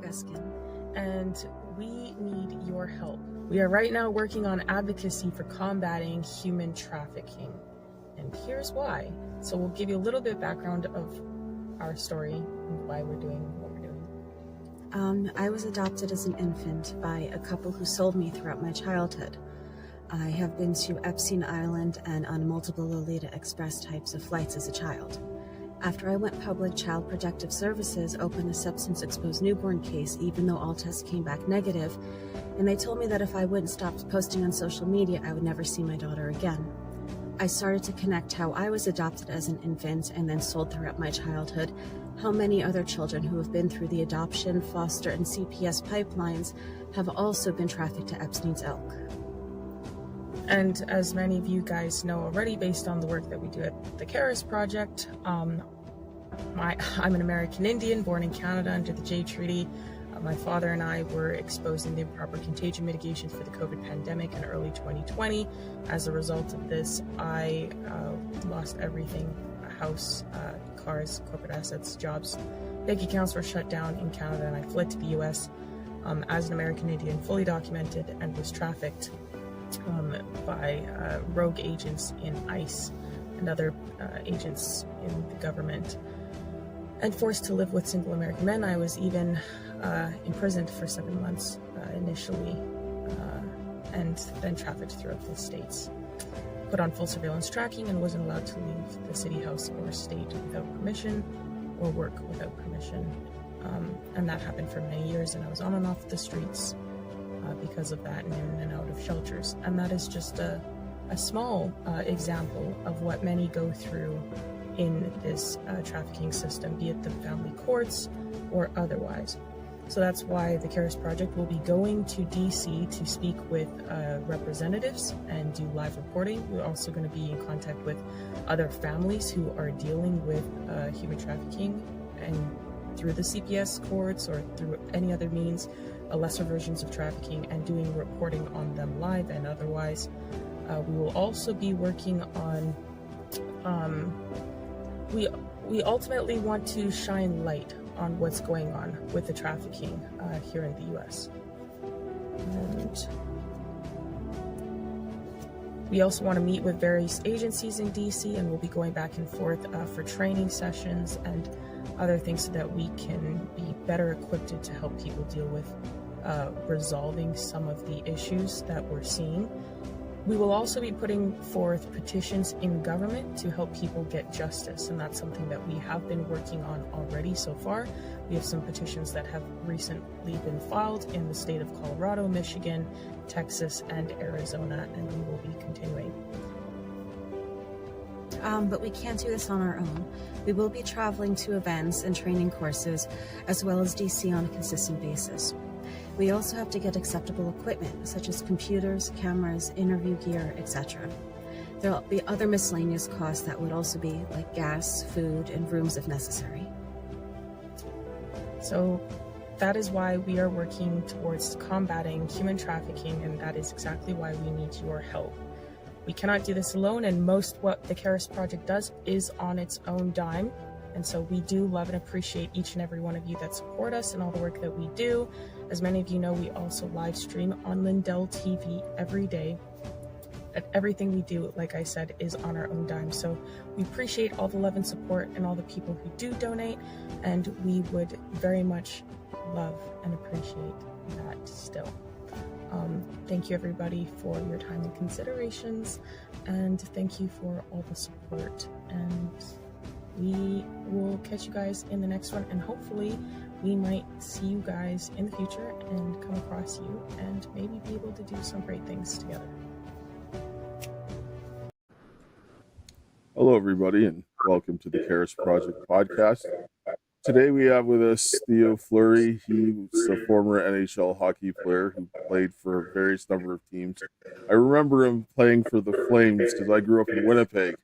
Eskin. And we need your help. We are right now working on advocacy for combating human trafficking. And here's why. So we'll give you a little bit of background of our story and why we're doing what we're doing. I was adopted as an infant by a couple who sold me throughout my childhood. I have been to Epstein Island and on multiple Lolita Express types of flights as a child. After I went public, Child Protective Services opened a substance-exposed newborn case, even though all tests came back negative, and they told me that if I wouldn't stop posting on social media, I would never see my daughter again. I started to connect how I was adopted as an infant and then sold throughout my childhood, how many other children who have been through the adoption, foster, and CPS pipelines have also been trafficked to Epstein's Elk. And as many of you guys know already, based on the work that we do at the Karis Project, I'm an American Indian born in Canada under the Jay Treaty. My father and I were exposed in the improper contagion mitigation for the COVID pandemic in early 2020. As a result of this, I lost everything: a house, cars, corporate assets, jobs. Bank accounts were shut down in Canada, and I fled to the US as an American Indian, fully documented, and was trafficked by rogue agents in ICE and other agents in the government, and forced to live with single American men. I was even imprisoned for 7 months initially, and then trafficked throughout the states. Put on full surveillance tracking and wasn't allowed to leave the city, house, or state without permission, or work without permission. And that happened for many years, and I was on and off the streets because of that, and in and out of shelters. And that is just a small example of what many go through in this trafficking system, be it the family courts or otherwise. So that's why the Karis Project will be going to DC to speak with representatives and do live reporting. We're also going to be in contact with other families who are dealing with human trafficking, and through the CPS courts or through any other means, lesser versions of trafficking, and doing reporting on them live and otherwise. We will also be working on, we ultimately want to shine light on what's going on with the trafficking here in the US. And we also want to meet with various agencies in DC, and we'll be going back and forth for training sessions and other things so that we can be better equipped to help people deal with resolving some of the issues that we're seeing. We will also be putting forth petitions in government to help people get justice, and that's something that we have been working on already so far. We have some petitions that have recently been filed in the state of Colorado, Michigan, Texas, and Arizona, and we will be continuing. But we can't do this on our own. We will be traveling to events and training courses, as well as DC on a consistent basis. We also have to get acceptable equipment, such as computers, cameras, interview gear, etc. There will be other miscellaneous costs that would also be like gas, food, and rooms if necessary. So that is why we are working towards combating human trafficking, and that is exactly why we need your help. We cannot do this alone, and most what the Karis Project does is on its own dime. And so we do love and appreciate each and every one of you that support us and all the work that we do. As many of you know, we also live stream on Lindell TV every day. And everything we do, like I said, is on our own dime. So we appreciate all the love and support and all the people who do donate. And we would very much love and appreciate that still. Thank you everybody for your time and considerations. And thank you for all the support. And we will catch you guys in the next one, and hopefully we might see you guys in the future and come across you and maybe be able to do some great things together. Hello, everybody, and welcome to the Karis Project podcast. Today we have with us Theo Fleury. He's a former NHL hockey player who played for a various number of teams. I remember him playing for the Flames because I grew up in Winnipeg.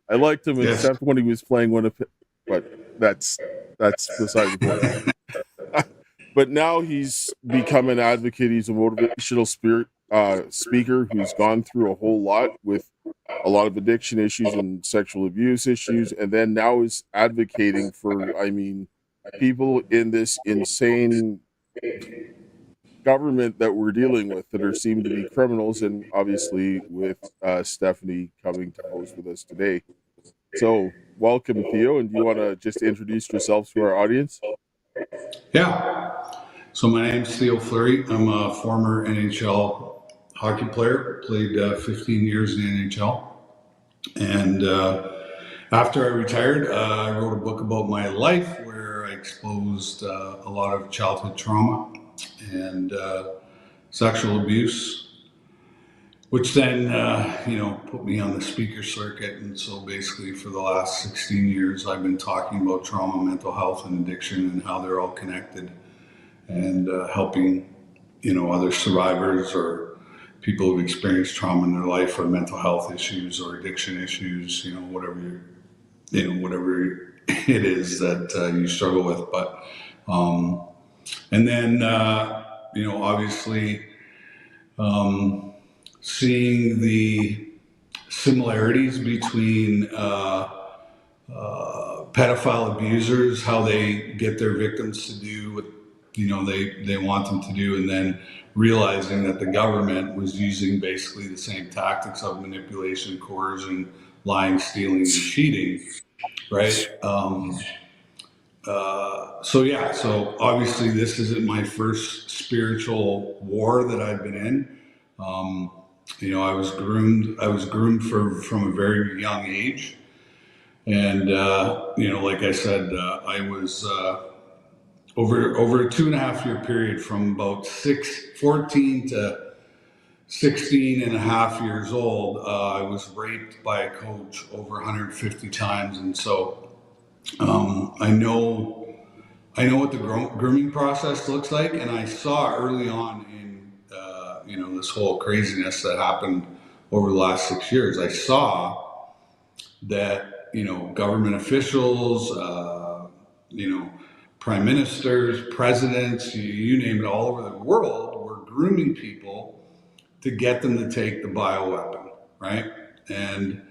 I liked him except when he was playing Winnipeg, but that's beside the point. But now he's become an advocate. He's a motivational speaker who's gone through a whole lot with a lot of addiction issues and sexual abuse issues, and then now is advocating for, people in this insane government that we're dealing with that are seem to be criminals, and obviously with Stephanie coming to host with us today. So, welcome, Theo, and do you want to just introduce yourself to our audience? Yeah. So my name's Theo Fleury. I'm a former NHL hockey player. Played 15 years in the NHL, and after I retired, I wrote a book about my life where I exposed a lot of childhood trauma and sexual abuse, which then, put me on the speaker circuit. And so basically for the last 16 years, I've been talking about trauma, mental health, and addiction and how they're all connected, and helping, other survivors or people who've experienced trauma in their life or mental health issues or addiction issues, whatever it is that you struggle with. But, and then, obviously, seeing the similarities between pedophile abusers, how they get their victims to do what they want them to do, and then realizing that the government was using basically the same tactics of manipulation, coercion, lying, stealing, and cheating, right? So obviously this isn't my first spiritual war that I've been in. I was groomed from a very young age. And, like I said, I was, over a 2.5 year period from about 14 to 16 and a half years old, I was raped by a coach over 150 times. And so, I know what the grooming process looks like. And I saw early on in, this whole craziness that happened over the last 6 years, I saw that, government officials, prime ministers, presidents, you name it, all over the world were grooming people to get them to take the bioweapon, right? And,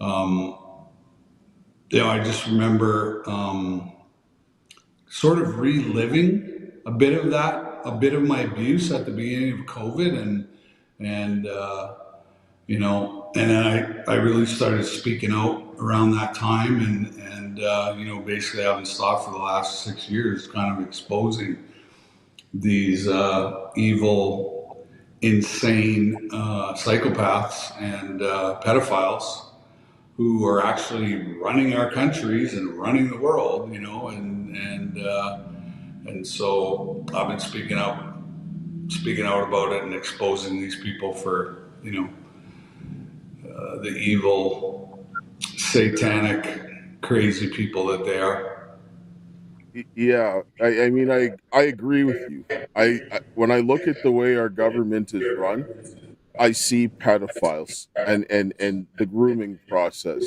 I just remember sort of reliving a bit of my abuse at the beginning of COVID, and then I really started speaking out around that time, and basically I haven't stopped for the last 6 years, kind of exposing these evil, insane psychopaths and pedophiles who are actually running our countries and running the world, and so I've been speaking out about it and exposing these people for, the evil, satanic, crazy people that they are. Yeah, I mean, I agree with you. When I look at the way our government is run, I see pedophiles and the grooming process.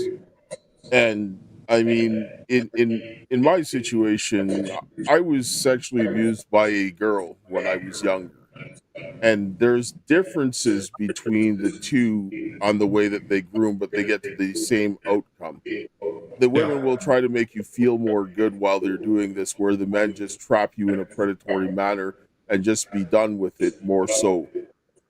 And I mean, in my situation, I was sexually abused by a girl when I was younger, and there's differences between the two on the way that they groom, but they get to the same outcome. The women Yeah. will try to make you feel more good while they're doing this, where the men just trap you in a predatory manner and just be done with it more so.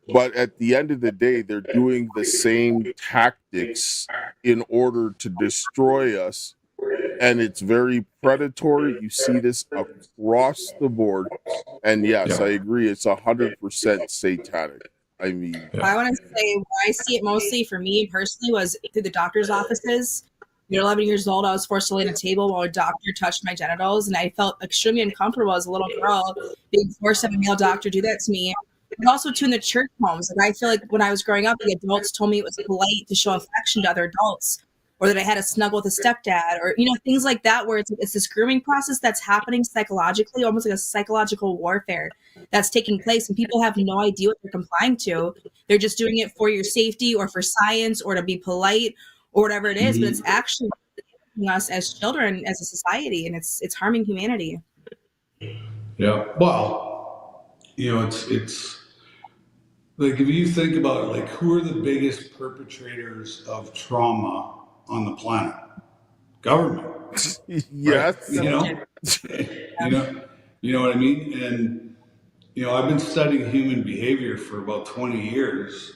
But at the end of the day, they're doing the same tactics in order to destroy us. And it's very predatory. You see this across the board. And yes, I Yeah. agree. It's 100% satanic. I mean, I want to say where I see it mostly for me personally was through the doctor's offices. You're 11 years old. I was forced to lay on a table while a doctor touched my genitals, and I felt extremely uncomfortable as a little girl being forced to have a male doctor do that to me. And also, too, in the church homes. Like, I feel like when I was growing up, the adults told me it was polite to show affection to other adults, or that I had to snuggle with a stepdad, or things like that, where it's this grooming process that's happening psychologically, almost like a psychological warfare that's taking place, and people have no idea what they're complying to. They're just doing it for your safety or for science or to be polite or whatever it is, but it's actually harming us as children, as a society, and it's harming humanity. Yeah. Well, it's like, if you think about it, like, who are the biggest perpetrators of trauma on the planet? Government, right? yes. You know, you know what I mean? And I've been studying human behavior for about 20 years.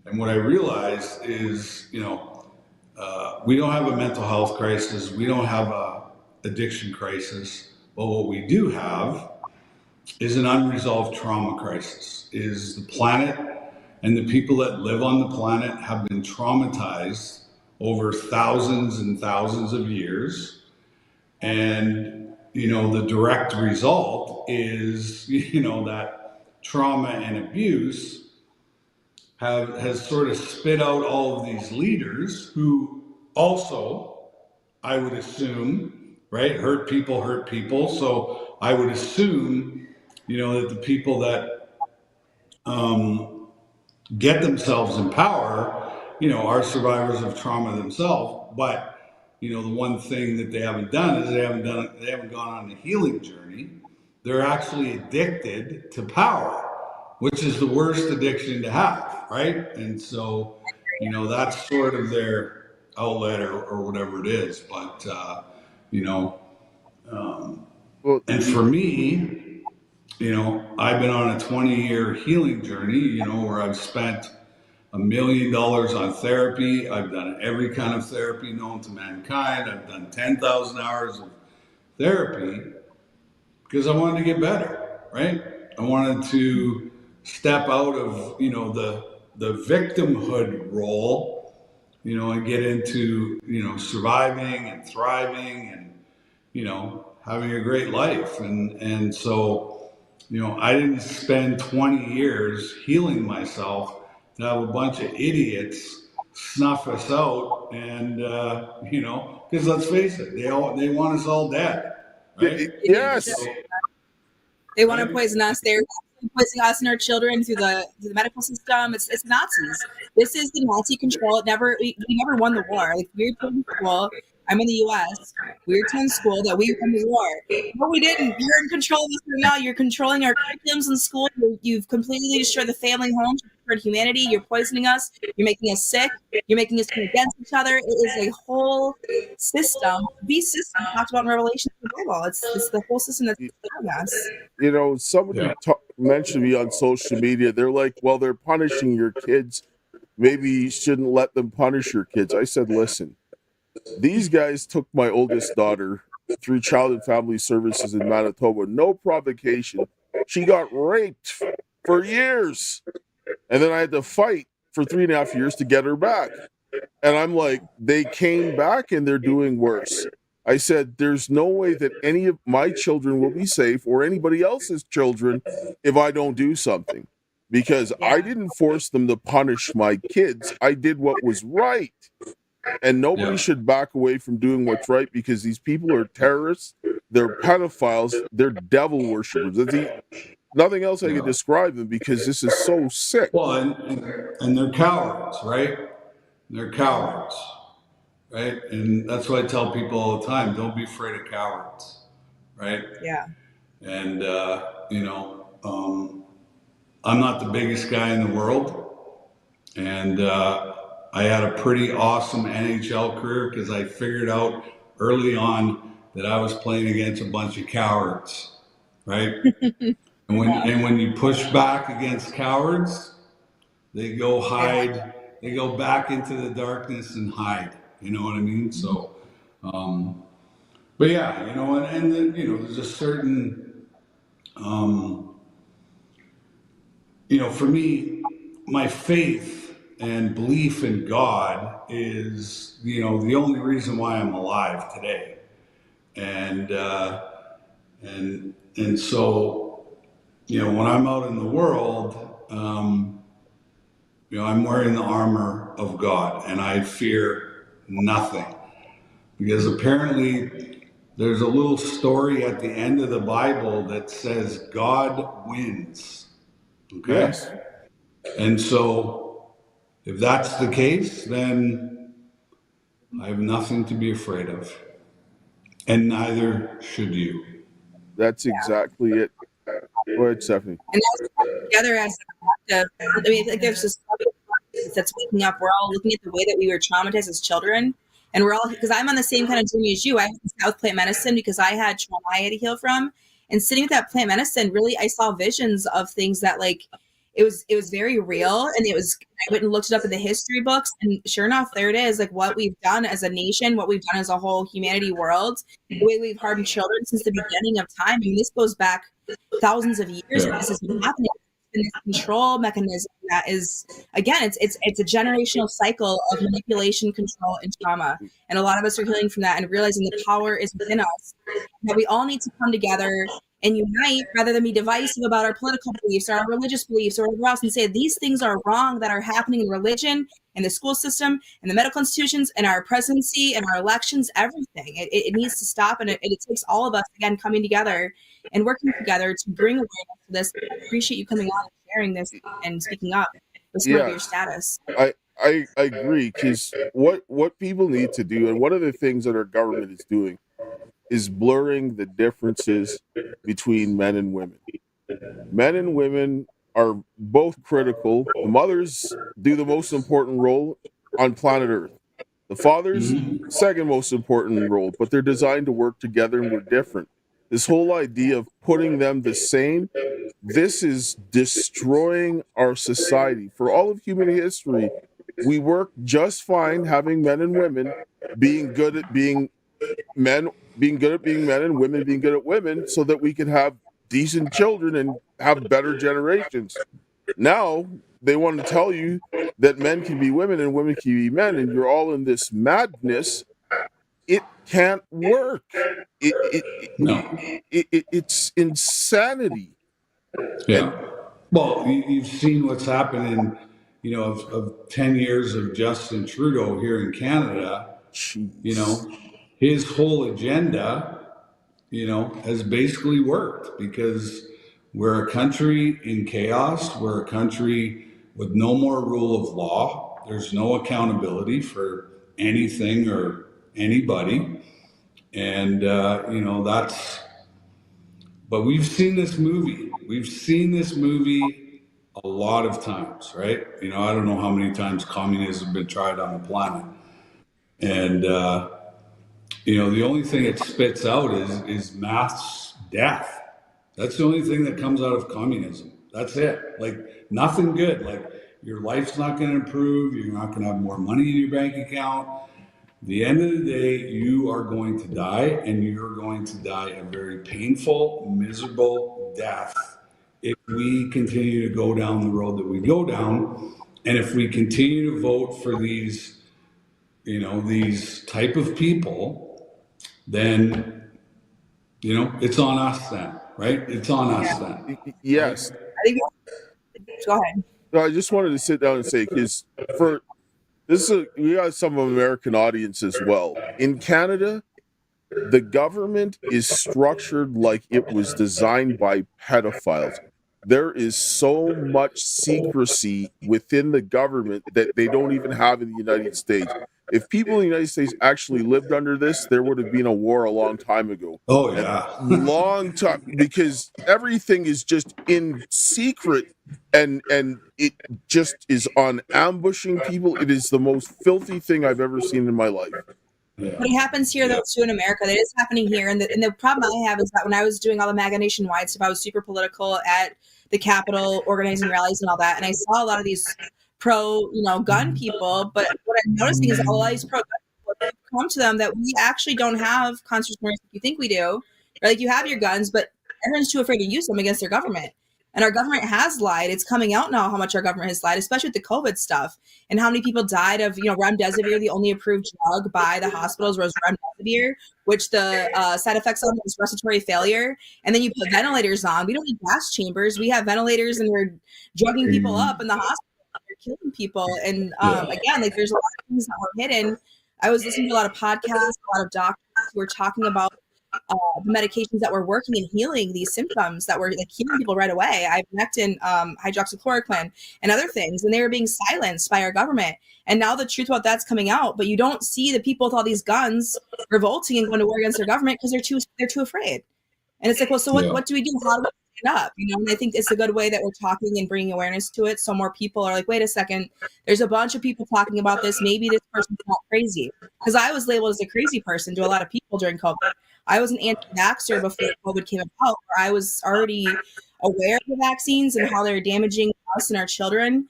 And what I realized is, we don't have a mental health crisis. We don't have a addiction crisis. But what we do have is an unresolved trauma crisis. Is the planet and the people that live on the planet have been traumatized over thousands and thousands of years. And, the direct result is, that trauma and abuse has sort of spit out all of these leaders who also, I would assume, right, hurt people. So I would assume, that the people that get themselves in power, are survivors of trauma themselves. But, the one thing that they haven't done is they haven't gone on a healing journey. They're actually addicted to power, which is the worst addiction to have, right? And so, that's sort of their outlet or whatever it is. But, Well, and for me, I've been on a 20-year healing journey, where I've spent $1 million on therapy. I've done every kind of therapy known to mankind. I've done 10,000 hours of therapy because I wanted to get better, right? I wanted to step out of, the victimhood role, and get into, surviving and thriving and, having a great life. And so, I didn't spend 20 years healing myself to have a bunch of idiots snuff us out. And, because let's face it, they want us all dead, right? yes. They want to poison us. They're poisoning us and our children through the medical system. It's Nazis. This is the Nazi control. We never won the war. Like, we're in school. I'm in the U.S. We were in school that we won the war. No, we didn't. You're in control of us right now. You're controlling our curriculums in school. You've completely destroyed the family home, destroyed humanity. You're poisoning us. You're making us sick. You're making us come against each other. It is a whole system. The system talked about in Revelation of the Bible. It's the whole system that's destroying us. Somebody mentioned me on social media. They're like, well, they're punishing your kids. Maybe you shouldn't let them punish your kids. I said, listen, these guys took my oldest daughter through Child and Family Services in Manitoba. No provocation. She got raped for years. And then I had to fight for 3.5 years to get her back. And I'm like, they came back and they're doing worse. I said, there's no way that any of my children will be safe or anybody else's children if I don't do something. Because I didn't force them to punish my kids. I did what was right. And nobody should back away from doing what's right, because these people are terrorists, they're pedophiles, they're devil worshippers. Nothing else I could describe them, because this is so sick. Well, and they're cowards, right? They're cowards, right? And that's what I tell people all the time: don't be afraid of cowards, right? Yeah. And I'm not the biggest guy in the world, and I had a pretty awesome NHL career because I figured out early on that I was playing against a bunch of cowards, right? And when you push back against cowards, they go hide. They go back into the darkness and hide. You know what I mean? So, but yeah, and then, there's a certain, for me, my faith and belief in God is, the only reason why I'm alive today. And so, when I'm out in the world, I'm wearing the armor of God, and I fear nothing, because apparently there's a little story at the end of the Bible that says God wins. Okay. Yes. And so, if that's the case, then I have nothing to be afraid of, and neither should you. That's exactly it. Go ahead, Stephanie. And that's together as a collective. I mean, like, there's this that's waking up. We're all looking at the way that we were traumatized as children, and we're all, because I'm on the same kind of journey as you. I have South Plant Medicine because I had trauma I had to heal from, And sitting with that plant medicine, really, I saw visions of things that like, it was very real. And I went and looked it up in the history books, and sure enough, there it is. Like what we've done as a nation, what we've done as a whole humanity world, the way we've hardened children since the beginning of time. I mean, this goes back thousands of years. Yeah. This has been happening. And this control mechanism that is, again, it's a generational cycle of manipulation, control, and trauma. And a lot of us are healing from that and realizing the power is within us. That we all need to come together and unite rather than be divisive about our political beliefs or our religious beliefs or whatever else, and say these things are wrong that are happening in religion, in the school system, in the medical institutions, in our presidency, and our elections, everything. It needs to stop, and it takes all of us, again, coming together and working together to bring awareness to this. I appreciate you coming on and sharing this and speaking up with some of your status. I agree, because what people need to do, and one of the things that our government is doing, is blurring the differences between men and women. Men and women are both critical. The mothers do the most important role on planet Earth. The fathers, second most important role, but they're designed to work together and we're different. This whole idea of putting them the same, this is destroying our society. For all of human history, we work just fine having men and women being good at being men, being good at being men, and women being good at women, so that we can have decent children and have better generations. Now they want to tell you that men can be women and women can be men, and you're all in this madness. It can't work. It's insanity. Yeah. Well, you've seen what's happening, of 10 years of Justin Trudeau here in Canada. Jeez. His whole agenda, has basically worked, because we're a country in chaos. We're a country with no more rule of law. There's no accountability for anything or anybody. And, but we've seen this movie. We've seen this movie a lot of times, right? I don't know how many times communism has been tried on the planet. And, the only thing it spits out is mass death. That's the only thing that comes out of communism. That's it. Like, nothing good. Like, your life's not going to improve. You're not going to have more money in your bank account. At the end of the day, you are going to die, and you're going to die a very painful, miserable death if we continue to go down the road that we go down, and if we continue to vote for these type of people, then, it's on us then, right? It's on us then. Yes. I think go ahead. No, I just wanted to sit down and say, because we got some American audience as well. In Canada, the government is structured like it was designed by pedophiles. There is so much secrecy within the government that they don't even have in the United States. If people in the United States actually lived under this, there would have been a war a long time ago. Oh, yeah. Long time, because everything is just in secret, and it just is on ambushing people. It is the most filthy thing I've ever seen in my life. Yeah. But it happens here, though, too, in America. That is happening here. And the problem I have is that when I was doing all the MAGA Nationwide stuff, I was super political at the Capitol, organizing rallies and all that. And I saw a lot of these pro-gun people. But what I'm noticing is a lot of these pro-gun people come to them that we actually don't have constitutional rights like you think we do. Or like, you have your guns, but everyone's too afraid to use them against their government. And our government has lied. It's coming out now how much our government has lied, especially with the COVID stuff, and how many people died of, remdesivir. The only approved drug by the hospitals was remdesivir, which the side effects on is respiratory failure. And then you put ventilators on. We don't need gas chambers. We have ventilators, and we're drugging people up in the hospital. We're killing people. And again, like, there's a lot of things that were hidden. I was listening to a lot of podcasts, a lot of doctors who were talking about the medications that were working and healing these symptoms, that were like healing people right away. Ivermectin, hydroxychloroquine, and other things, and they were being silenced by our government. And now the truth about that's coming out, but you don't see the people with all these guns revolting and going to war against their government because they're too afraid. And it's like, well, so what do we do? How do we stand up? And I think it's a good way that we're talking and bringing awareness to it, so more people are like, wait a second, there's a bunch of people talking about this. Maybe this person's not crazy, because I was labeled as a crazy person to a lot of people during COVID. I was an anti-vaxxer before COVID came about, where I was already aware of the vaccines and how they're damaging us and our children.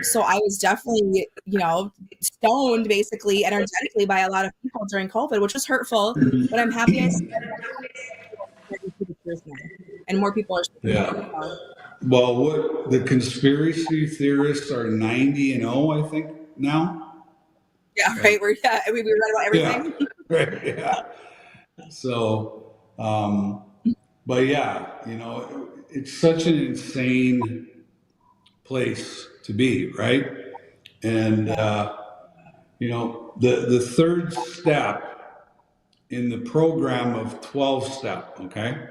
So I was definitely, stoned basically energetically by a lot of people during COVID, which was hurtful. But I'm happy I said the truth now, and more people are. Yeah. Well, what the conspiracy theorists are 90-0, I think now. Yeah, right. We read about everything. Yeah. Right. Yeah. So, but yeah, it's such an insane place to be, right? And the third step in the program of 12-step, okay,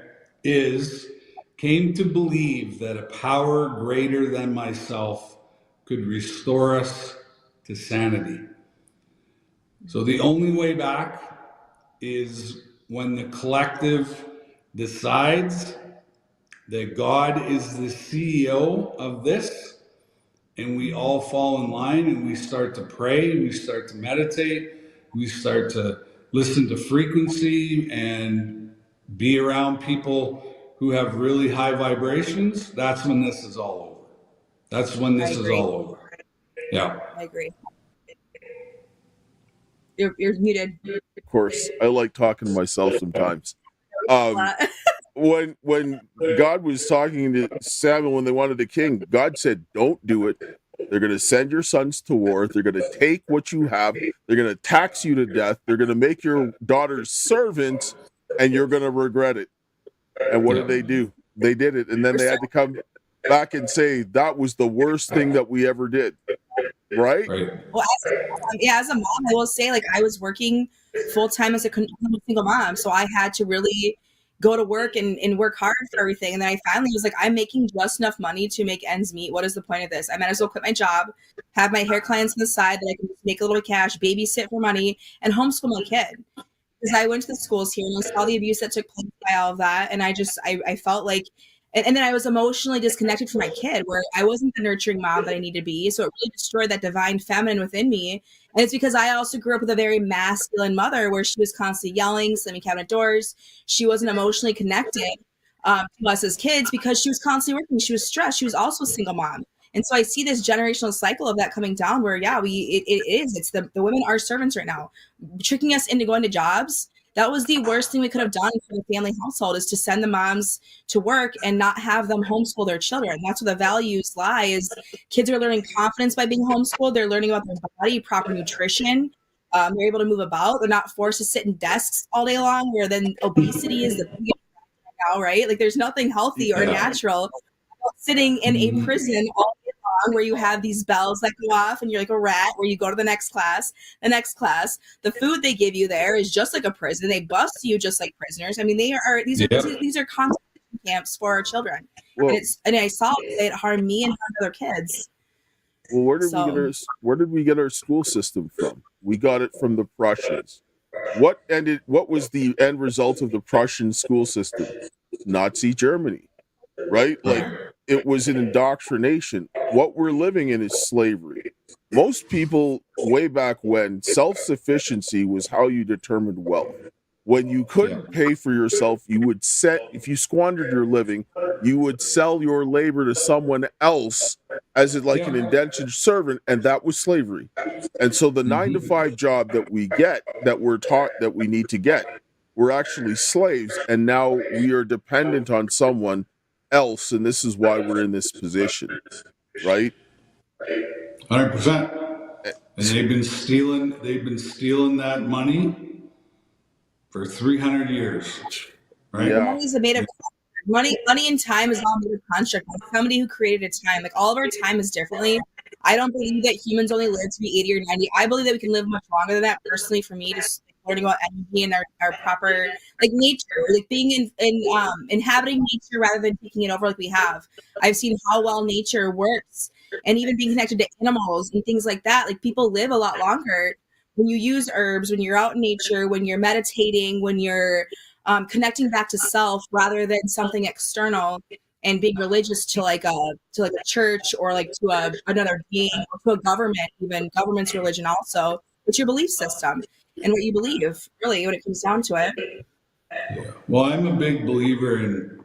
came to believe that a power greater than myself could restore us to sanity. So the only way back is when the collective decides that God is the CEO of this, and we all fall in line and we start to pray, we start to meditate, we start to listen to frequency and be around people who have really high vibrations. That's when this is all over. That's when this is all over. Yeah. I agree. You're muted. Of course, I like talking to myself sometimes. When God was talking to Samuel when they wanted a king, God said, "Don't do it. They're going to send your sons to war. They're going to take what you have. They're going to tax you to death. They're going to make your daughters servants, and you're going to regret it." And what did they do? They did it, and then they had to come back and say that was the worst thing that we ever did. Right? Well, as a mom, I will say, I was working full time as a single mom, so I had to really go to work and work hard for everything. And then I finally was like, I'm making just enough money to make ends meet. What is the point of this? I might as well quit my job, have my hair clients on the side that I can just make a little cash, babysit for money, and homeschool my kid. Because I went to the schools here and I saw the abuse that took place by all of that, and I felt like. And then I was emotionally disconnected from my kid, where I wasn't the nurturing mom that I needed to be. So it really destroyed that divine feminine within me. And it's because I also grew up with a very masculine mother, where she was constantly yelling, slamming cabinet doors. She wasn't emotionally connected to us as kids because she was constantly working. She was stressed. She was also a single mom. And so I see this generational cycle of that coming down where, it's the women are servants right now, tricking us into going to jobs. That was the worst thing we could have done for the family household, is to send the moms to work and not have them homeschool their children. That's where the values lie, is kids are learning confidence by being homeschooled. They're learning about their body, proper nutrition. They're able to move about. They're not forced to sit in desks all day long, where then obesity is the biggest now, right? There's nothing healthy or natural about sitting in a prison all day long, where you have these bells that go off and you're like a rat, where you go to the next class. The food they give you there is just like a prison. They bust you just like prisoners. I mean, these are concentration camps for our children. Well, and I saw it harm me and harm other kids. Well, where did we get our school system from? We got it from the Prussians. What was the end result of the Prussian school system? Nazi Germany, right? It was an indoctrination. What we're living in is slavery. Most people way back when, self-sufficiency was how you determined wealth. When you couldn't pay for yourself, if you squandered your living, you would sell your labor to someone else as an indentured servant, and that was slavery. And so the 9-to-5 job that we get, that we're taught that we need to get, we're actually slaves, and now we are dependent on someone else, and this is why we're in this position, right? 100%. And they've been stealing that money for 300 years, right? Yeah. Money's made of money and time is all made of construct. Somebody who created a time, all of our time is differently. I don't believe that humans only live to be 80 or 90. I believe that we can live much longer than that. Personally, for me, just learning about energy and our proper nature, being inhabiting nature rather than taking it over like we have. I've seen how well nature works, and even being connected to animals and things like that. People live a lot longer when you use herbs, when you're out in nature, when you're meditating, when you're connecting back to self rather than something external and being religious to a church or to another being or to a government. Even government's religion also. It's your belief system and what you believe, really, when it comes down to it. Yeah. Well, I'm a big believer in,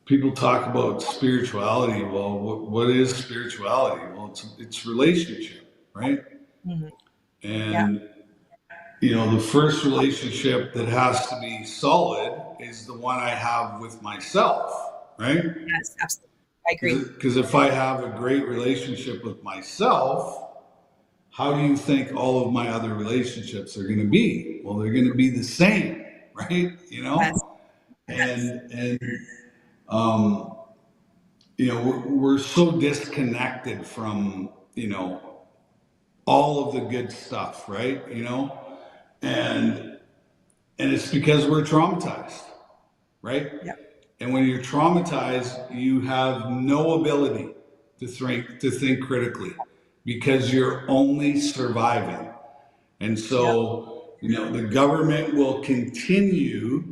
people talk about spirituality. Well, what is spirituality? Well, it's relationship, right? Mhm. Yeah. And the first relationship that has to be solid is the one I have with myself, right? Yes, absolutely. I agree. Because if I have a great relationship with myself, how do you think all of my other relationships are going to be? Well, they're going to be the same, right? Yes. Yes. And um, we're so disconnected from all of the good stuff, right? And it's because we're traumatized, right? Yep. And when you're traumatized, you have no ability to think critically because you're only surviving. And Yep. so, the government will continue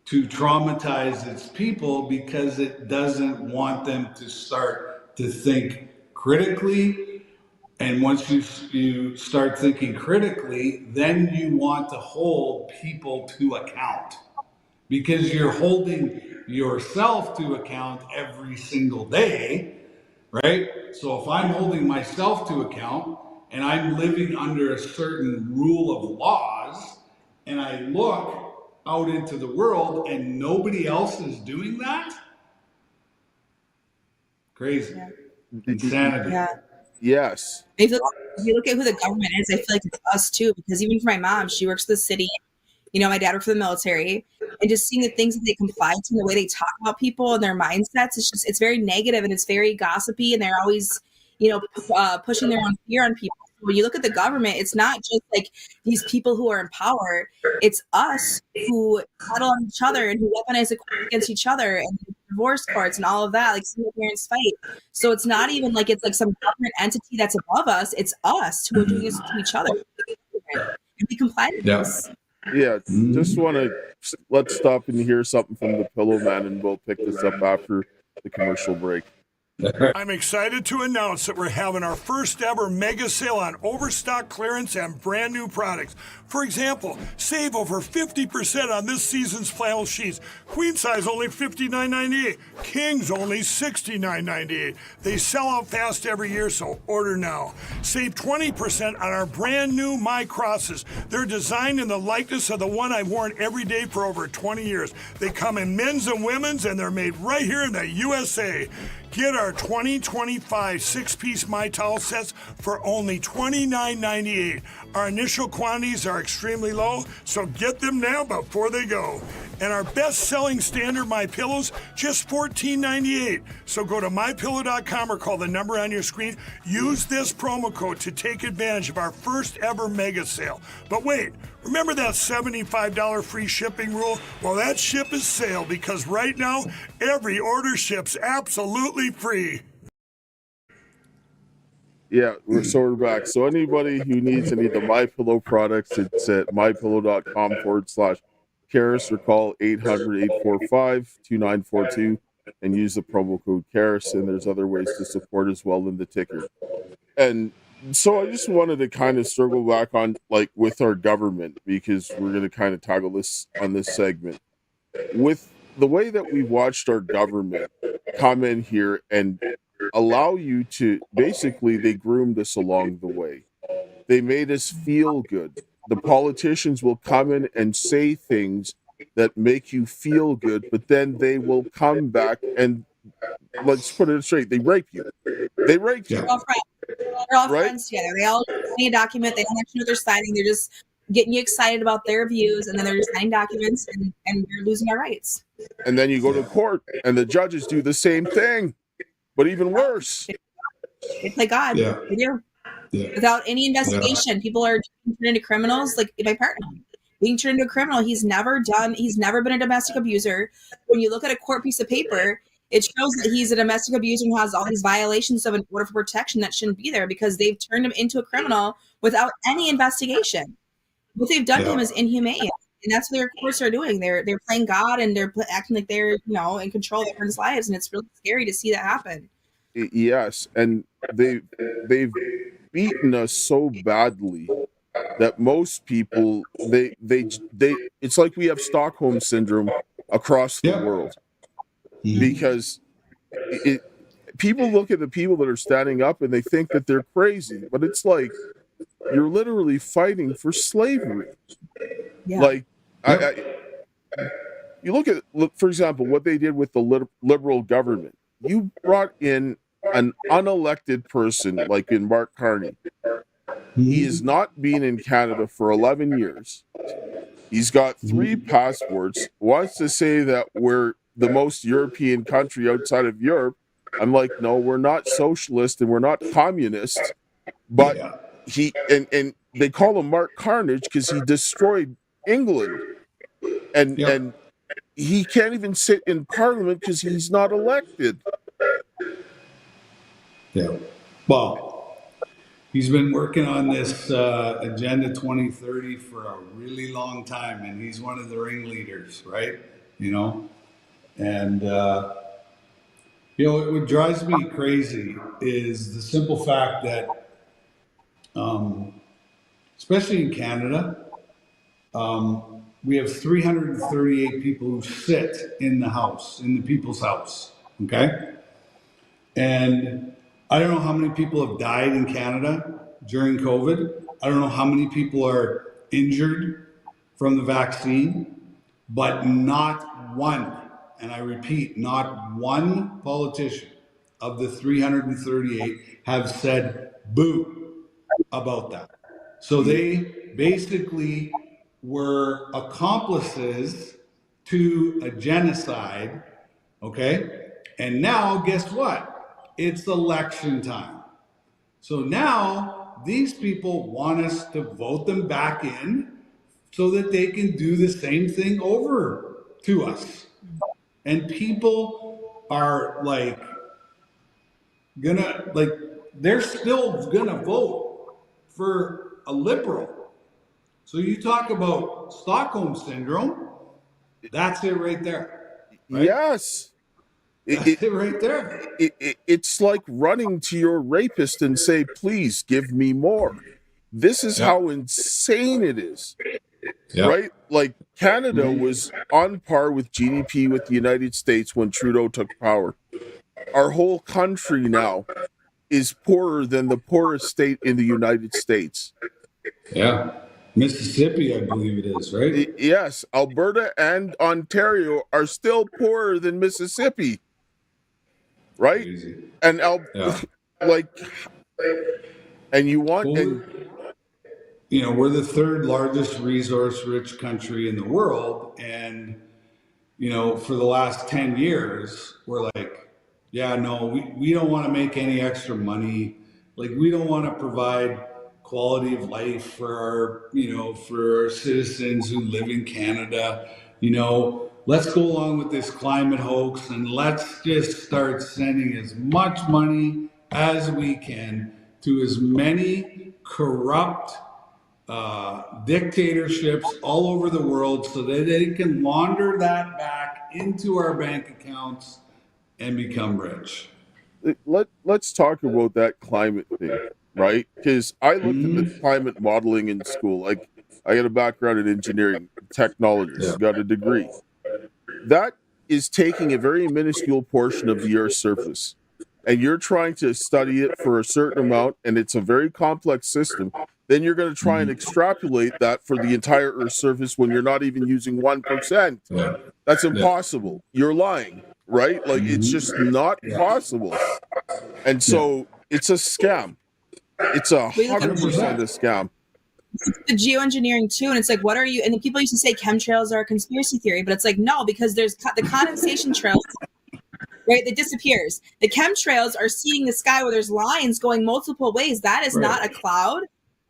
to traumatize its people because it doesn't want them to start to think critically. And once you start thinking critically, then you want to hold people to account because you're holding yourself to account every single day, right? So if I'm holding myself to account and I'm living under a certain rule of laws and I look out into the world and nobody else is doing that, crazy. Yeah. Insanity. Yeah. Yes. If you look at who the government is, I feel like it's us too, because even for my mom, she works for the city. My dad worked for the military, and just seeing the things that they comply to and the way they talk about people and their mindsets, it's very negative and it's very gossipy, and they're always, pushing their own fear on people. When you look at the government, it's not just like these people who are in power, it's us who battle on each other and who weaponize the courts against each other and divorce courts and all of that, like single parents fight. So it's not even like it's like some government entity that's above us. It's us who are doing this to each other. And we comply to Yeah. this. Yeah. Just want to let's stop and hear something from the Pillow Man, and we'll pick this up after the commercial break. I'm excited to announce that we're having our first ever mega sale on overstock clearance and brand new products. For example, save over 50% on this season's flannel sheets. Queen size only $59.98. Kings only $69.98. They sell out fast every year, so order now. Save 20% on our brand new My Crosses. They're designed in the likeness of the one I've worn every day for over 20 years. They come in men's and women's, and they're made right here in the USA. Get our 2025 six-piece My Towel sets for only $29.98. Our initial quantities are extremely low, so get them now before they go. And our best-selling standard My Pillows, just $14.98. So go to MyPillow.com or call the number on your screen. Use this promo code to take advantage of our first ever mega sale. But wait, remember that $75 free shipping rule? Well, that ship has sailed because right now, every order ships absolutely free. Yeah, we're back. So anybody who needs any of the MyPillow products, it's at mypillow.com/Karis, or call 800-845-2942 and use the promo code Karis. And there's other ways to support as well in the ticker. And so I just wanted to kind of circle back on like with our government, because we're going to kind of toggle this on this segment with the way that we watched our government come in here and allow you to basically, they groomed us along the way. They made us feel good. The politicians will come in and say things that make you feel good, but then they will come back and, let's put it straight, they rape you. They rape you. They're all friends. They're all Right? friends together. They all sign a document. They don't actually know what they're signing. They're just getting you excited about their views, and then they're just signing documents, and you're losing our rights. And then you go to court, and the judges do the same thing, but even worse. They play God. Yeah. They do. Yeah. Without any investigation, people are turned into criminals. Like my partner being turned into a criminal, he's never been a domestic abuser. When you look at a court piece of paper, it shows that he's a domestic abuser and has all these violations of an order for protection that shouldn't be there because they've turned him into a criminal without any investigation. What they've done to him is inhumane, and that's what their courts are doing. They're playing God, and they're acting like they're in control of everyone's lives, and it's really scary to see that happen. Yes, and they've beaten us so badly that most people they it's like we have Stockholm syndrome across the world, because people look at the people that are standing up and they think that they're crazy, but it's like you're literally fighting for slavery. Yeah. Like you look, for example, what they did with the liberal government. You brought in an unelected person like in Mark Carney. He has not been in Canada for 11 years. He's got 3 passports, wants to say that we're the most European country outside of Europe. I'm like, no, we're not socialist and we're not communist. But he, and they call him Mark Carnage because he destroyed England. And he can't even sit in Parliament because he's not elected. Yeah. Well, he's been working on this Agenda 2030 for a really long time, and he's one of the ringleaders, right? You know, and you know, what drives me crazy is the simple fact that, especially in Canada, we have 338 people who sit in the House, in the People's House, okay? And I don't know how many people have died in Canada during COVID. I don't know how many people are injured from the vaccine, but not one, and I repeat, not one politician of the 338 have said boo about that. So they basically were accomplices to a genocide, okay? And now, guess what? It's election time. So now these people want us to vote them back in so that they can do the same thing over to us. And people are like, they're still gonna vote for a liberal. So you talk about Stockholm syndrome, that's it right there. Right? Yes. That's it right there. It's like running to your rapist and say, please give me more. This is how insane it is. Right? Like Canada was on par with GDP with the United States when Trudeau took power. Our whole country now is poorer than the poorest state in the United States. Yeah. Mississippi, I believe it is, right? Yes. Alberta and Ontario are still poorer than Mississippi. Right? Crazy. And and you want you know, we're the 3rd largest resource rich country in the world, and you know, for the last 10 years we're like, yeah, no, we don't want to make any extra money, like we don't want to provide quality of life for our, you know, for our citizens who live in Canada, you know, let's go along with this climate hoax and let's just start sending as much money as we can to as many corrupt dictatorships all over the world so that they can launder that back into our bank accounts and become rich. Let's talk about that climate thing, right? Because I looked at the climate modeling in school. Like, I got a background in engineering, technologist, got a degree. That is taking a very minuscule portion of the Earth's surface, and you're trying to study it for a certain amount, and it's a very complex system. Then you're going to try and extrapolate that for the entire Earth's surface when you're not even using 1%. That's impossible. You're lying, right? Like, it's just not possible. And so it's a scam. It's 100% a scam. The geoengineering too, and it's like, what are you? And then people used to say chemtrails are a conspiracy theory, but it's like, no, because there's the condensation trails, right? That disappears. The chemtrails are seeing the sky where there's lines going multiple ways. That is not a cloud.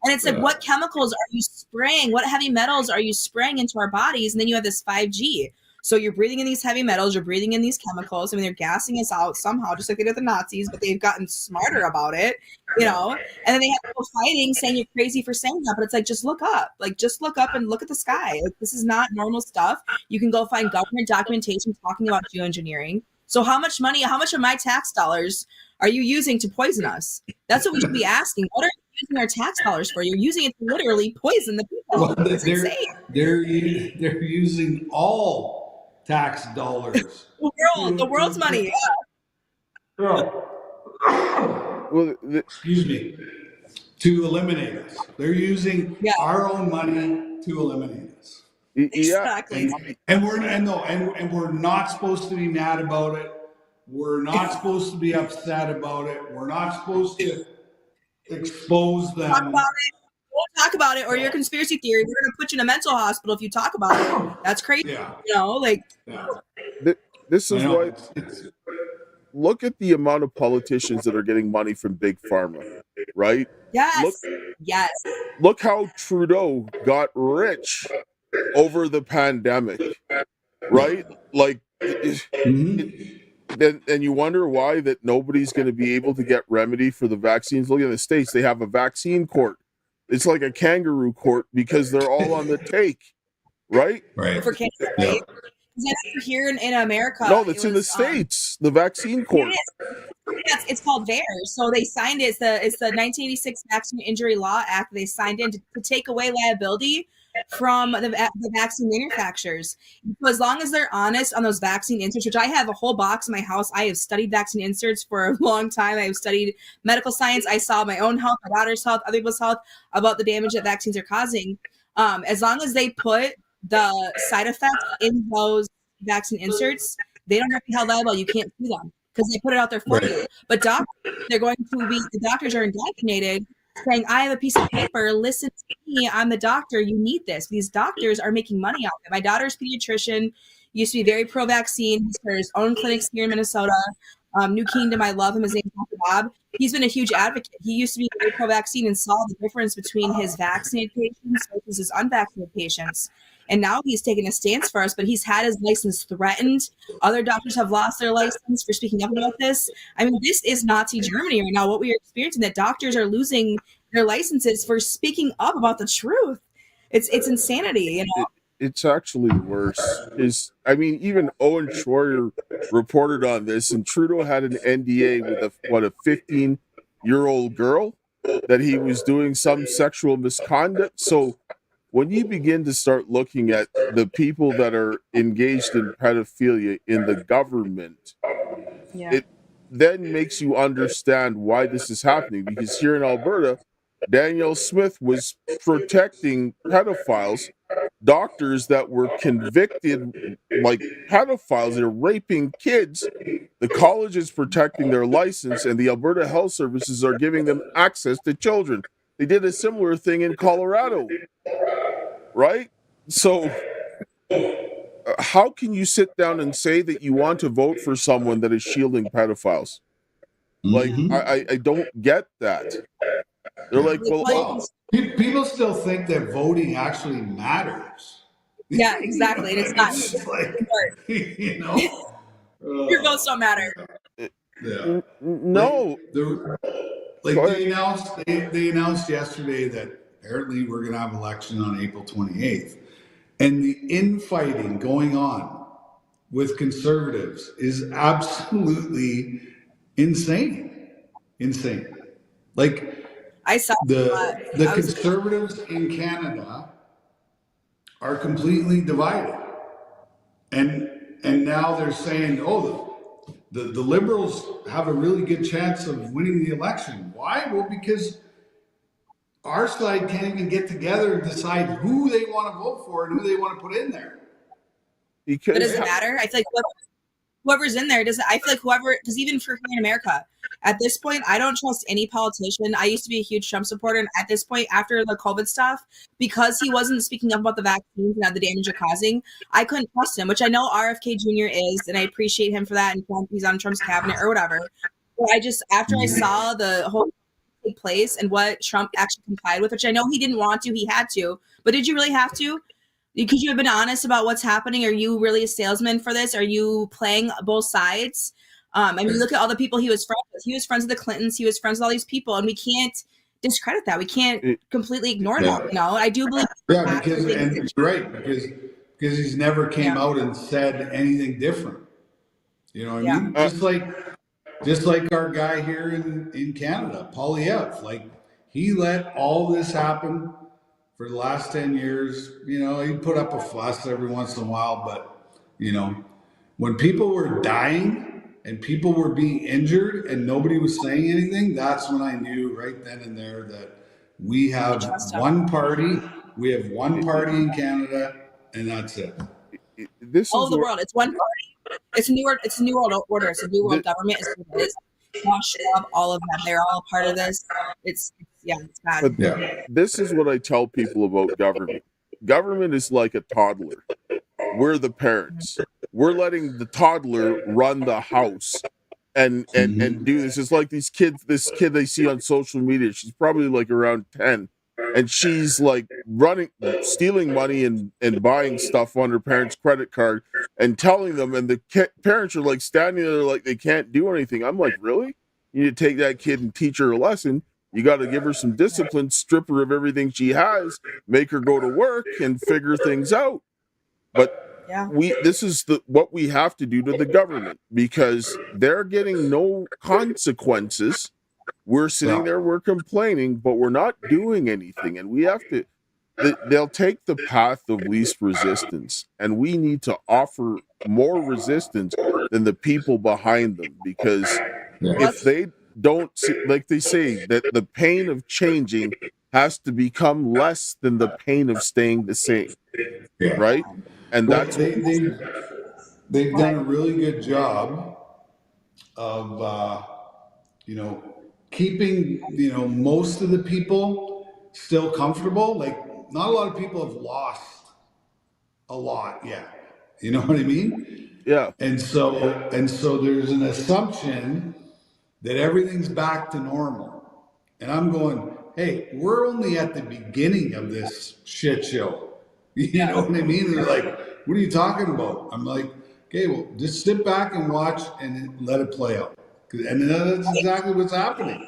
And it's like, what chemicals are you spraying? What heavy metals are you spraying into our bodies? And then you have this 5G. So you're breathing in these heavy metals, you're breathing in these chemicals. I mean, they're gassing us out somehow, just like they did the Nazis, but they've gotten smarter about it, you know? And then they have people fighting, saying you're crazy for saying that. But it's like, just look up. Like, just look up and look at the sky. Like, this is not normal stuff. You can go find government documentation talking about geoengineering. So how much money, how much of my tax dollars are you using to poison us? That's what we should be asking. What are you using our tax dollars for. You're using it to literally poison the people. Well, It's insane. they're using all tax dollars. The world's money. Well, Excuse me. To eliminate us. They're using our own money to eliminate us. Exactly. And we're not supposed to be mad about it. We're not supposed to be upset about it. We're not supposed to expose them. Talk about it. Don't talk about it, or your conspiracy theory. We're going to put you in a mental hospital if you talk about it. That's crazy. Yeah. You know, like. Yeah. This is why. Look at the amount of politicians that are getting money from Big Pharma, right? Yes. Look how Trudeau got rich over the pandemic, right? Like, then you wonder why that nobody's going to be able to get remedy for the vaccines. Look at the States; they have a vaccine court. It's like a kangaroo court because they're all on the take, right? Right. For cancer, right? Here in America. No, that's in the States. The vaccine court. Yes, it's called VAERS. So they signed it. It's the 1986 Vaccine Injury Law Act. They signed in to take away liability from the vaccine manufacturers. So as long as they're honest on those vaccine inserts, which I have a whole box in my house. I have studied vaccine inserts for a long time. I have studied medical science. I saw my own health, my daughter's health, other people's health, about the damage that vaccines are causing. As long as they put the side effects in those vaccine inserts, they don't have to be held liable. You can't sue them because they put it out there for you. But the doctors are indoctrinated saying, I have a piece of paper, listen to me, I'm the doctor, you need this. These doctors are making money off it. My daughter's pediatrician used to be very pro-vaccine. He's got his own clinics here in Minnesota. New Kingdom, I love him. His name is Dr. Bob. He's been a huge advocate. He used to be very pro-vaccine and saw the difference between his vaccinated patients versus his unvaccinated patients. And now he's taken a stance for us, but he's had his license threatened. Other doctors have lost their license for speaking up about this. I mean, this is Nazi Germany right now. What we are experiencing, that doctors are losing their licenses for speaking up about the truth. It's insanity, you know? It's actually worse. Even Owen Schroyer reported on this, and Trudeau had an NDA with a 15-year-old girl that he was doing some sexual misconduct. So when you begin to start looking at the people that are engaged in pedophilia in the government, it then makes you understand why this is happening. Because here in Alberta, Danielle Smith was protecting pedophiles, doctors that were convicted like pedophiles. They're raping kids. The college is protecting their license, and the Alberta Health Services are giving them access to children. They did a similar thing in Colorado, right? So how can you sit down and say that you want to vote for someone that is shielding pedophiles? Like, I don't get that. They're like, well, people still think that voting actually matters. Yeah, exactly. And it's not. It's like, you know, your votes don't matter. Yeah. No. They announced yesterday that apparently we're going to have an election on April 28th. And the infighting going on with conservatives is absolutely insane. Insane. Like, I saw the conservatives in Canada are completely divided. And now they're saying, the Liberals have a really good chance of winning the election. Why? Well, because our side can't even get together and decide who they want to vote for and who they want to put in there. But does it matter? I feel like whoever's in there doesn't. I feel like because even for here in America, at this point, I don't trust any politician. I used to be a huge Trump supporter, and at this point, after the COVID stuff, because he wasn't speaking up about the vaccines and the damage they're causing, I couldn't trust him, which I know RFK Jr. is, and I appreciate him for that, and he's on Trump's cabinet or whatever. But after I saw the whole take place and what Trump actually complied with, which I know he didn't want to, he had to, but did you really have to? Could you have been honest about what's happening? Are you really a salesman for this? Are you playing both sides? Look at all the people he was friends with. He was friends with the Clintons. He was friends with all these people, and we can't discredit that. We can't completely ignore that. You know, I do believe. Yeah, because he's never came out and said anything different. You know what I mean? Just like our guy here in Canada, Polyev. Like, he let all this happen for the last 10 years. You know, he'd put up a fuss every once in a while, but, you know, when people were dying and people were being injured and nobody was saying anything, that's when I knew right then and there that we have one party in Canada, and that's it. This All is of the world. It's one party. It's a new world. It's a new world order. It's a new world government. It's all of them. They're all part of this. It's bad. But this is what I tell people about government. Government is like a toddler. We're the parents. We're letting the toddler run the house and do this. It's like this kid they see on social media. She's probably like around 10, and she's like stealing money and buying stuff on her parents' credit card and telling them, and the parents are like standing there like they can't do anything. I'm like, really? You need to take that kid and teach her a lesson. You got to give her some discipline, strip her of everything she has, make her go to work and figure things out. But this is what we have to do to the government, because they're getting no consequences. We're sitting there, we're complaining, but we're not doing anything. And we have to, they'll take the path of least resistance, and we need to offer more resistance than the people behind them, because if they don't see, like they say, that the pain of changing has to become less than the pain of staying the same, right? And that's they've done a really good job of keeping most of the people still comfortable. Like, not a lot of people have lost a lot yet. You know what I mean? Yeah. And so there's an assumption that everything's back to normal. And I'm going, hey, we're only at the beginning of this shit show. You know what I mean? They're like, what are you talking about? I'm like, okay, well, just sit back and watch and let it play out. And that's exactly what's happening.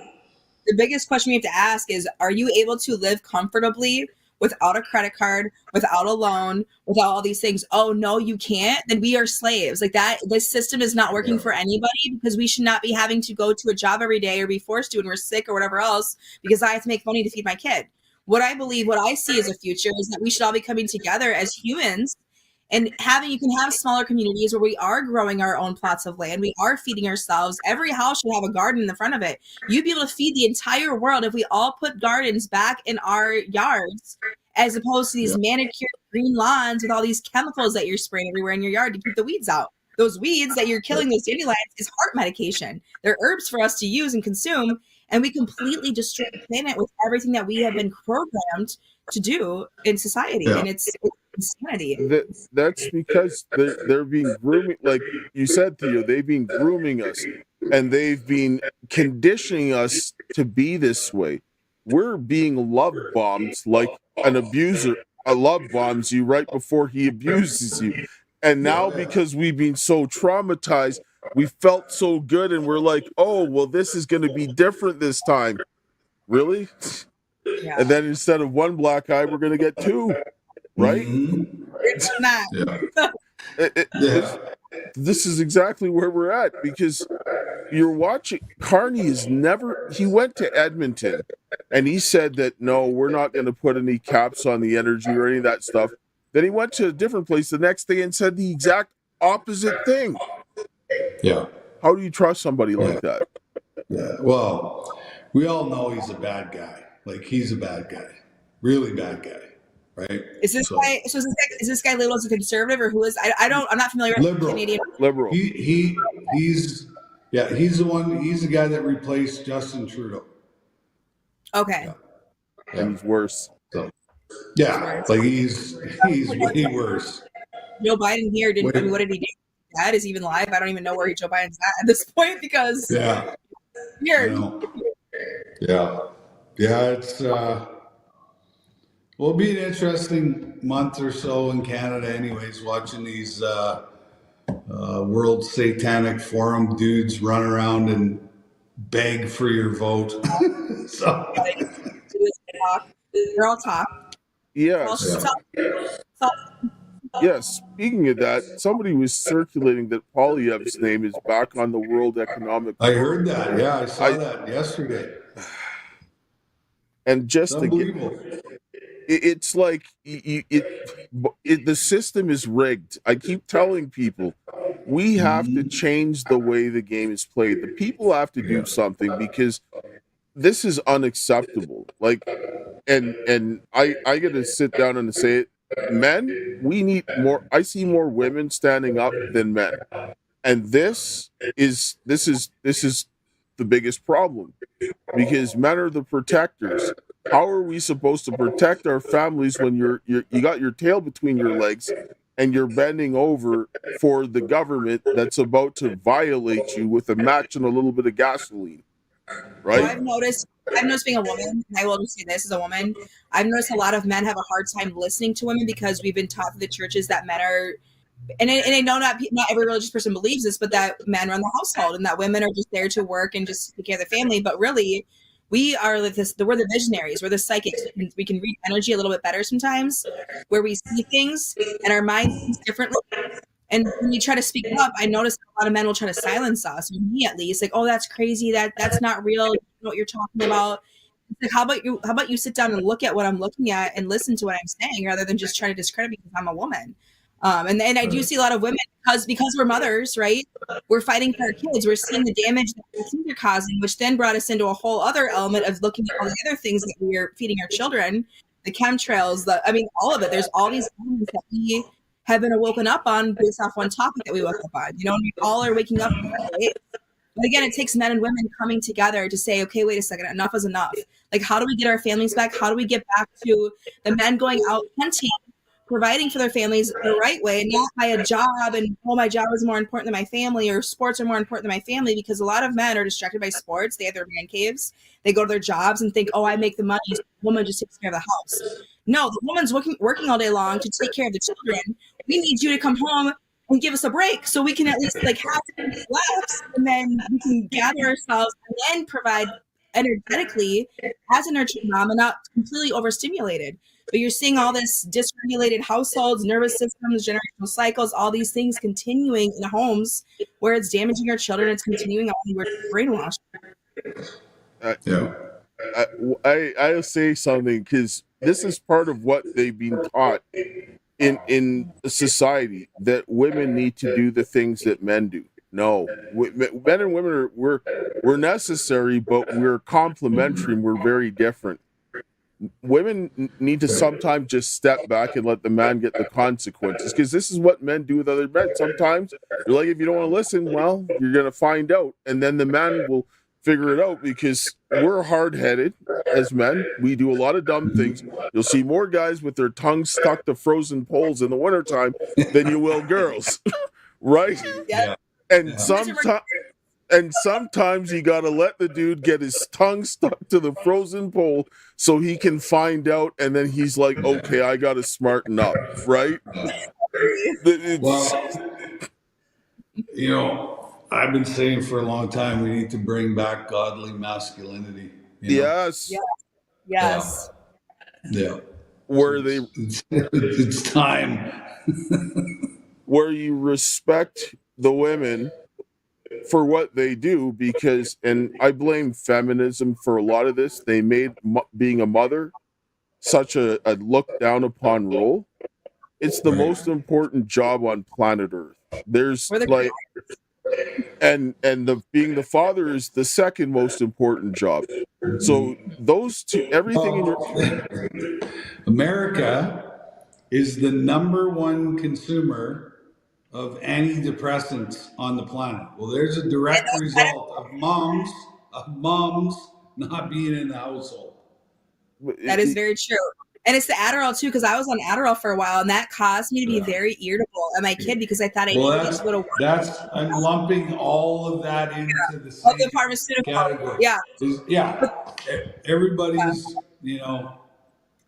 The biggest question we have to ask is, are you able to live comfortably without a credit card, without a loan, without all these things? Oh, no, you can't? Then we are slaves. Like that, this system is not working for anybody, because we should not be having to go to a job every day or be forced to when we're sick or whatever else, because I have to make money to feed my kid. What I see as a future is that we should all be coming together as humans and you can have smaller communities where we are growing our own plots of land. We are feeding ourselves. Every house should have a garden in the front of it. You'd be able to feed the entire world if we all put gardens back in our yards, as opposed to these manicured green lawns with all these chemicals that you're spraying everywhere in your yard to keep the weeds out. Those weeds that you're killing, those dandelions, is heart medication. They're herbs for us to use and consume. And we completely destroy the planet with everything that we have been programmed to do in society. And it's insanity. That's because they're being grooming, like you said, Theo. They've been grooming us, and they've been conditioning us to be this way. We're being love bombed, like an abuser love bombs you right before he abuses you. And now, because we've been so traumatized, we felt so good, and we're like, oh, well, this is going to be different this time. Really? Yeah. And then instead of one black eye, we're going to get two, right? It's not. This is exactly where we're at, because you're watching. Carney he went to Edmonton, and he said that, no, we're not going to put any caps on the energy or any of that stuff. Then he went to a different place the next day and said the exact opposite thing. Yeah. How do you trust somebody like that? Yeah. Well, we all know he's a bad guy. Like, he's a bad guy. Really bad guy. Right? Is this guy labeled as a conservative, or who is? I'm not familiar with Canadian. Liberal. He's the one. He's the guy that replaced Justin Trudeau. Okay. Yeah. And he's worse. So, yeah, like he's way worse. Joe Biden here didn't. I mean, what did he do? Dad is even live. I don't even know where Joe Biden's at this point, because weird. Yeah. It's it'll be an interesting month or so in Canada, anyways. Watching these World Satanic Forum dudes run around and beg for your vote. So they're all talk. Yes. Yes. Speaking of that, somebody was circulating that Poilievre's name is back on the World Economic Forum. I heard that. Yeah, I saw that yesterday. And It's just to get, unbelievable. it's like the system is rigged. I keep telling people we have to change the way the game is played. The people have to do something because this is unacceptable. Like, and I get to sit down and say it. Men, we need more. I see more women standing up than men, and this is the biggest problem because men are the protectors. How are we supposed to protect our families when you got your tail between your legs and you're bending over for the government that's about to violate you with a match and a little bit of gasoline, So right? I've noticed being a woman, and I will just say this as a woman, I've noticed a lot of men have a hard time listening to women because we've been taught through the churches that men are, and I know not every religious person believes this, but that men run the household and that women are just there to work and just take care of the family. But really, we are like this. We're the visionaries. We're the psychics. We can read energy a little bit better sometimes, where we see things and our mind thinks differently. And when you try to speak up, I notice a lot of men will try to silence us, or me at least. Like, oh, that's crazy. That's not real. You know what you're talking about. It's like, how about you sit down and look at what I'm looking at and listen to what I'm saying, rather than just try to discredit me because I'm a woman. And I do see a lot of women because we're mothers, right? We're fighting for our kids. We're seeing the damage that our kids are causing, which then brought us into a whole other element of looking at all the other things that we are feeding our children, the chemtrails, all of it. There's all these elements that we have been woken up on based off one topic that we woke up on. And we all are waking up in different ways. But again, it takes men and women coming together to say, okay, wait a second, enough is enough. Like, how do we get our families back? How do we get back to the men going out hunting, providing for their families the right way, not by a job and, oh, my job is more important than my family, or sports are more important than my family, because a lot of men are distracted by sports. They have their man caves. They go to their jobs and think, oh, I make the money. So the woman just takes care of the house. No, the woman's working all day long to take care of the children. We need you to come home and give us a break so we can at least have some laughs, and then we can gather ourselves and then provide energetically as a nurturing mom and not completely overstimulated. But you're seeing all this dysregulated households, nervous systems, generational cycles, all these things continuing in homes where it's damaging our children. It's continuing on. We're brainwashed. Yeah. I'll say something because this is part of what they've been taught in society, that women need to do the things that men do. No, men and women we're necessary, but we're complementary and we're very different. Women need to sometimes just step back and let the man get the consequences, because this is what men do with other men. Sometimes you're like, if you don't want to listen, well, you're gonna find out, and then the man will figure it out, because we're hard-headed as men. We do a lot of dumb things. You'll see more guys with their tongues stuck to frozen poles in the wintertime than you will girls. Right? Yeah. And sometimes you gotta let the dude get his tongue stuck to the frozen pole so he can find out, and then he's like, okay, I gotta smarten up, right? Well, I've been saying for a long time we need to bring back godly masculinity. Yes. Yes. Yeah. Where it's time. Where you respect the women for what they do, because, and I blame feminism for a lot of this, they made being a mother such a looked down upon role. It's the most important job on planet Earth. There's like, and being the father is the second most important job. So those two, everything in your America is the number one consumer of antidepressants on the planet. Well, there's a direct result of moms not being in the household. That is very true. And it's the Adderall too, because I was on Adderall for a while, and that caused me to be very irritable at my kid because I thought I needed to go to work. I'm lumping all of that into the same the pharmaceutical category. Yeah. Everybody's,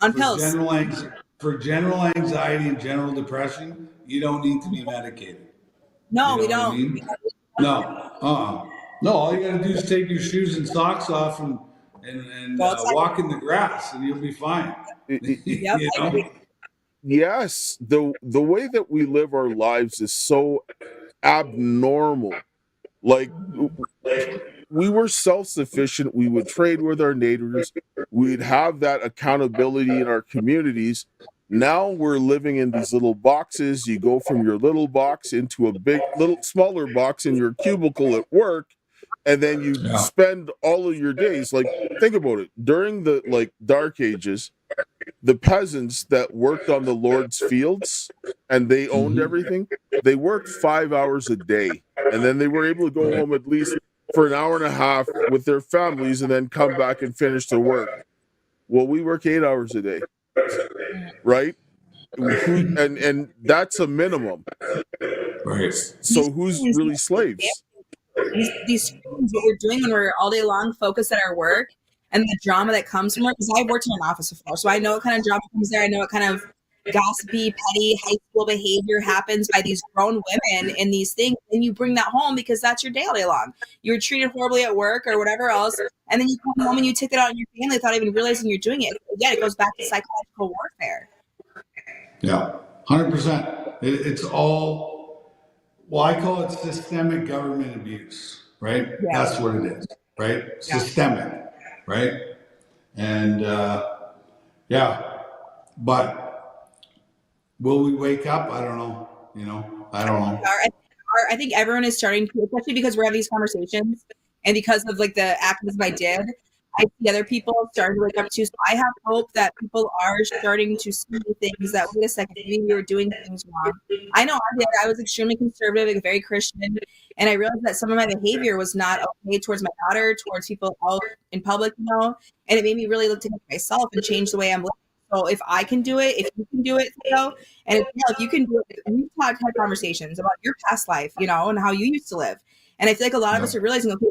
on pills. For general anxiety and general depression, you don't need to be medicated. No, we don't. No. No, all you gotta do is take your shoes and socks off and walk in the grass, and you'll be fine. Yes, the way that we live our lives is so abnormal. Like, we were self-sufficient. We would trade with our neighbors. we'd have that accountability in our communities. Now we're living in these little boxes. You go from your little box into a smaller box in your cubicle at work, and then you spend all of your days, like, think about it. During the Dark Ages, the peasants that worked on the Lord's fields and they owned everything, they worked 5 hours a day, and then they were able to go home at least for an hour and a half with their families and then come back and finish their work. Well, we work 8 hours a day, right? And that's a minimum. Right. So who's really slaves? These things, what we're doing when we're all day long focused at our work, and the drama that comes from it, because I've worked in an office before, so I know what kind of drama comes there. I know what kind of gossipy, petty, high school behavior happens by these grown women in these things, and you bring that home because that's your day all day long. You were treated horribly at work or whatever else, and then you come home and you take it out on your family without even realizing you're doing it. Again, it goes back to psychological warfare. Yeah, 100%. It's all, well, I call it systemic government abuse, right? Yeah. That's what it is, right? Yeah. Systemic. Right. And but will we wake up? I don't know. I don't know. I think everyone is starting to, especially because we're having these conversations and because of like the activism I did, I see other people starting to wake up too. So I have hope that people are starting to see things that, wait a second, maybe we were doing things wrong. I know I did. I was extremely conservative and very Christian. And I realized that some of my behavior was not okay towards my daughter, towards people out in public, And it made me really look at myself and change the way I'm living. So if I can do it, if you can do it, and if you can do it, we've had conversations about your past life, and how you used to live. And I feel like a lot of us are realizing, okay,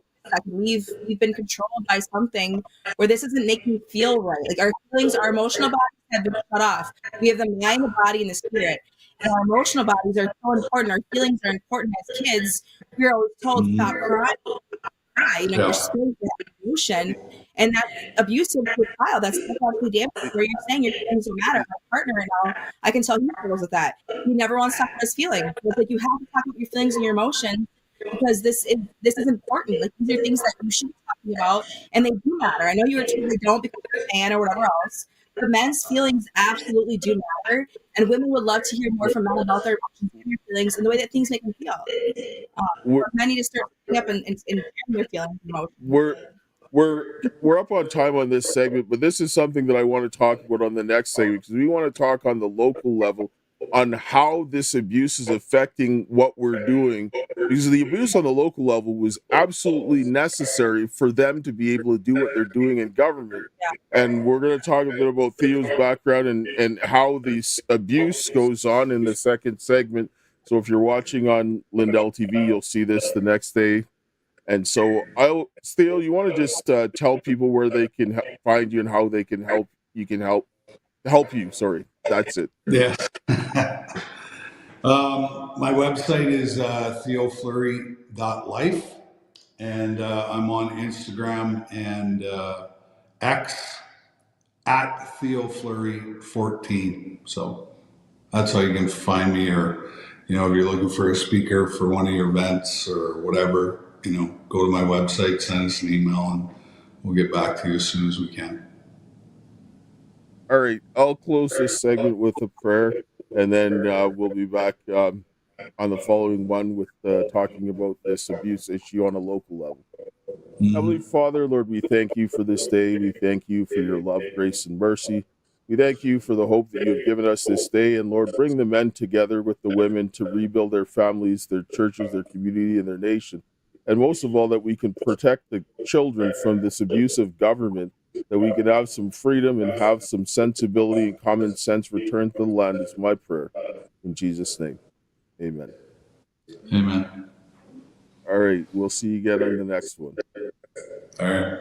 we've been controlled by something where this isn't making me feel right. Like our feelings, our emotional bodies have been shut off. We have the mind, the body, and the spirit. And our emotional bodies are so important. Our feelings are important. As kids, we're always told stop crying. You're supposed to have emotion, and that's abusive to a child. That's psychologically damaging. Where you're saying your feelings don't matter. My partner right now, I can tell he struggles with that. He never wants to talk about his feelings. It's like you have to talk about your feelings and your emotions because this is important. Like these are things that you should be talking about, and they do matter. I know you totally don't because you're a fan or whatever else. But men's feelings absolutely do matter, and women would love to hear more from men about their emotions and their feelings and the way that things make them feel. Men need to start picking up and sharing their feelings and emotions. We're up on time on this segment, but this is something that I want to talk about on the next segment because we want to talk on the local level on how this abuse is affecting what we're doing, because the abuse on the local level was absolutely necessary for them to be able to do what they're doing in government. And we're going to talk a bit about Theo's background and how this abuse goes on in the second segment. So if you're watching on Lindell TV, you'll see this the next day. And so, Theo, you want to just tell people where they can find you and how they can help? You can help you. Sorry, that's it. Yeah. My website is theofleury.life, and I'm on Instagram and X at theofleury14. So that's how you can find me, or if you're looking for a speaker for one of your events or whatever, go to my website, send us an email, and we'll get back to you as soon as we can. All right, I'll close this segment with a prayer, and then we'll be back on the following one with talking about this abuse issue on a local level. Heavenly Father, Lord, we thank you for this day. We thank you for your love, grace, and mercy. We thank you for the hope that you have given us this day. And Lord, bring the men together with the women to rebuild their families, their churches, their community, and their nation. And most of all, that we can protect the children from this abusive government, that we can have some freedom and have some sensibility and common sense return to the land is my prayer. In Jesus' name, amen. Amen. All right, we'll see you again on the next one. All right.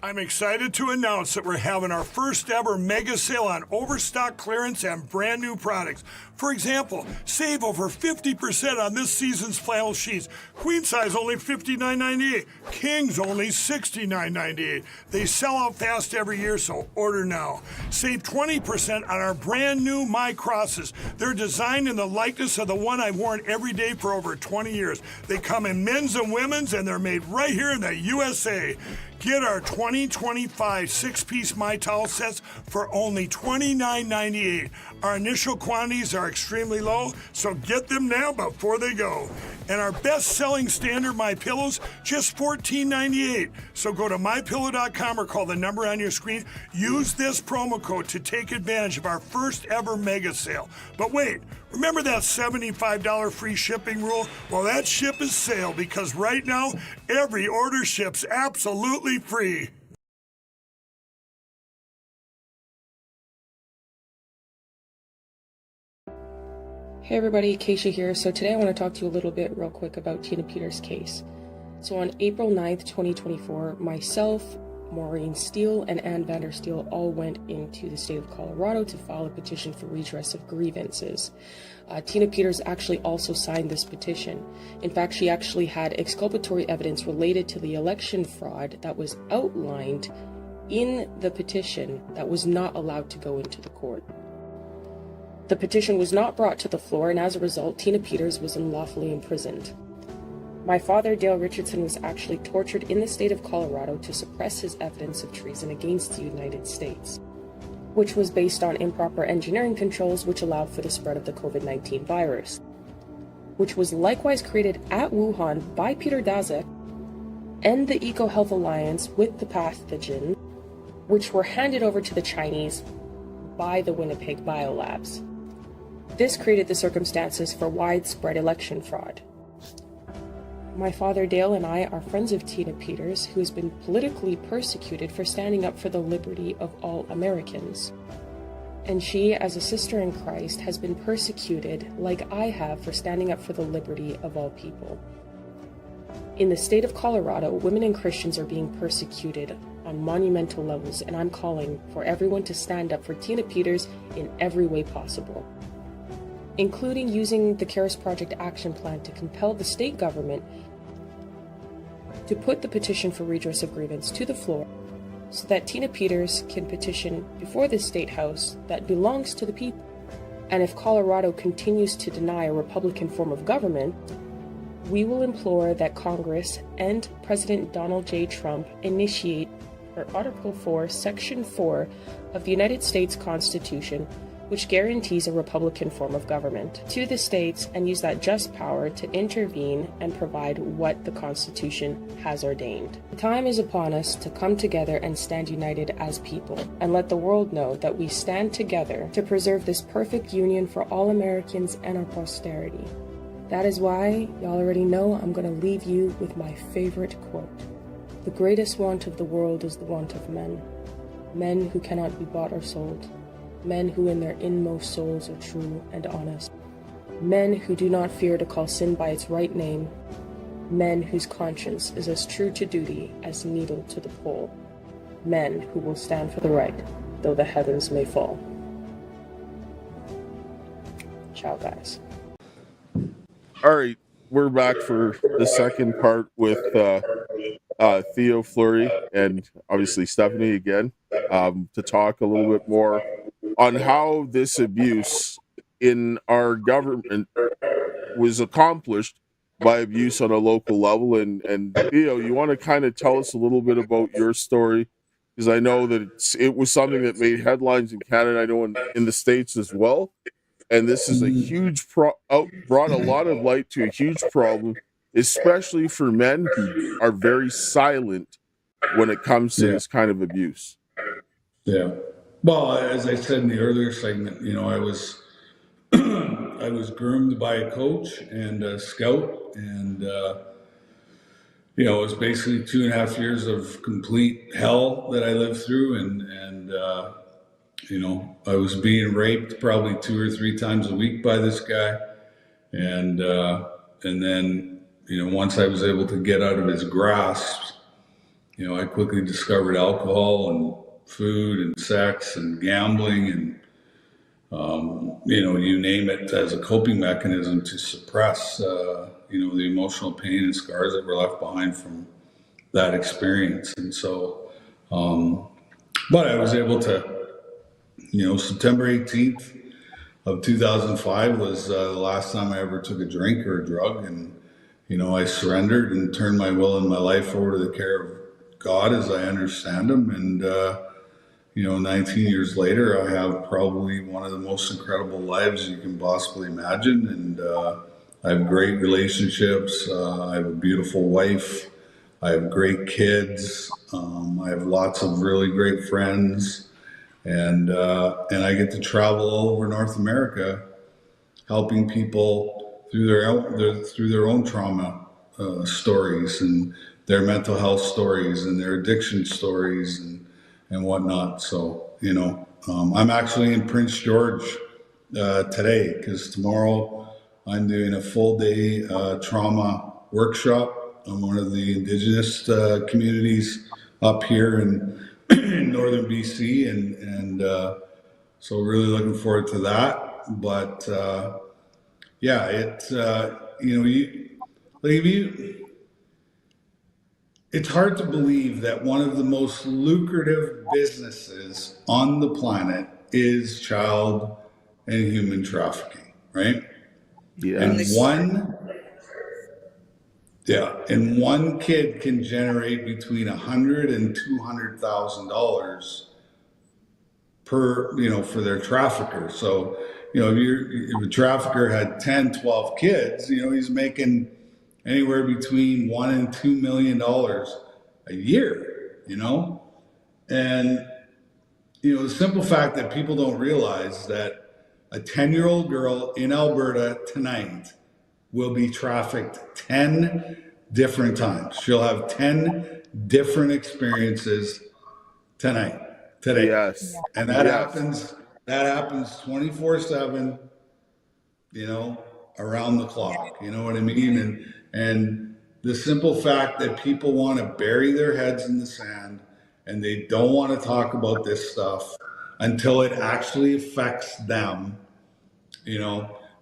I'm excited to announce that we're having our first ever mega sale on overstock clearance and brand new products. For example, save over 50% on this season's flannel sheets. Queen size only $59.98. Kings only $69.98. They sell out fast every year, so order now. Save 20% on our brand new My Crosses. They're designed in the likeness of the one I've worn every day for over 20 years. They come in men's and women's, and they're made right here in the USA. Get our 2025 six-piece My Towel sets for only $29.98. Our initial quantities are extremely low, so get them now before they go. And our best-selling standard My Pillows, just $14.98. So go to MyPillow.com or call the number on your screen. Use this promo code to take advantage of our first ever mega sale. But wait, remember that $75 free shipping rule? Well, that ship has sailed because right now, every order ships absolutely free. Hey everybody, Keisha here. So today I want to talk to you a little bit real quick about Tina Peters' case. So on April 9th, 2024, myself, Maureen Steele, and Ann Vandersteel all went into the state of Colorado to file a petition for redress of grievances. Tina Peters actually also signed this petition. In fact, she actually had exculpatory evidence related to the election fraud that was outlined in the petition that was not allowed to go into the court. The petition was not brought to the floor, and as a result, Tina Peters was unlawfully imprisoned. My father, Dale Richardson, was actually tortured in the state of Colorado to suppress his evidence of treason against the United States, which was based on improper engineering controls which allowed for the spread of the COVID-19 virus, which was likewise created at Wuhan by Peter Daszak and the EcoHealth Alliance with the pathogen, which were handed over to the Chinese by the Winnipeg Biolabs. This created the circumstances for widespread election fraud. My father Dale and I are friends of Tina Peters, who has been politically persecuted for standing up for the liberty of all Americans. And she, as a sister in Christ, has been persecuted like I have for standing up for the liberty of all people. In the state of Colorado, women and Christians are being persecuted on monumental levels, and I'm calling for everyone to stand up for Tina Peters in every way possible, including using the Karis Project action plan to compel the state government to put the petition for redress of grievance to the floor so that Tina Peters can petition before the state house that belongs to the people. And if Colorado continues to deny a Republican form of government, we will implore that Congress and President Donald J. Trump initiate Article 4, Section 4 of the United States Constitution, which guarantees a Republican form of government, to the states, and use that just power to intervene and provide what the Constitution has ordained. The time is upon us to come together and stand united as people, and let the world know that we stand together to preserve this perfect union for all Americans and our posterity. That is why, y'all already know, I'm going to leave you with my favorite quote. The greatest want of the world is the want of men. Men who cannot be bought or sold. Men who in their inmost souls are true and honest. Men who do not fear to call sin by its right name. Men whose conscience is as true to duty as needle to the pole. Men who will stand for the right, though the heavens may fall. Ciao, guys. All right, we're back for the second part with Theo Fleury and obviously Stephanie again, to talk a little bit more on how this abuse in our government was accomplished by abuse on a local level. And Theo, you want to kind of tell us a little bit about your story? Because I know that it was something that made headlines in Canada, I know in the States as well. And this is a huge brought a lot of light to a huge problem, especially for men who are very silent when it comes to this kind of abuse. Yeah. Well, as I said in the earlier segment, I was I was groomed by a coach and a scout, and it was basically 2.5 years of complete hell that I lived through, and I was being raped probably 2 or 3 times a week by this guy, and then once I was able to get out of his grasp, I quickly discovered alcohol and food and sex and gambling and, you name it, as a coping mechanism to suppress, the emotional pain and scars that were left behind from that experience. And so, but I was able to, September 18th of 2005 was the last time I ever took a drink or a drug. And, I surrendered and turned my will and my life over to the care of God as I understand him. And, 19 years later, I have probably one of the most incredible lives you can possibly imagine. And I have great relationships. I have a beautiful wife. I have great kids. I have lots of really great friends. And I get to travel all over North America, helping people through their own trauma stories and their mental health stories and their addiction stories and whatnot. So, I'm actually in Prince George today because tomorrow I'm doing a full day trauma workshop on one of the Indigenous communities up here in northern BC, and so really looking forward to that. But it's hard to believe that one of the most lucrative businesses on the planet is child and human trafficking, right? Yeah. And one kid can generate between $100,000 and $200,000 per, for their trafficker. So, if a trafficker had 10, 12 kids, he's making anywhere between $1 and $2 million a year, and, the simple fact that people don't realize that a 10-year-old girl in Alberta tonight will be trafficked 10 different times. She'll have 10 different experiences today. Yes. And that happens 24/7, around the clock. You know what I mean? And the simple fact that people want to bury their heads in the sand and they don't want to talk about this stuff until it actually affects them,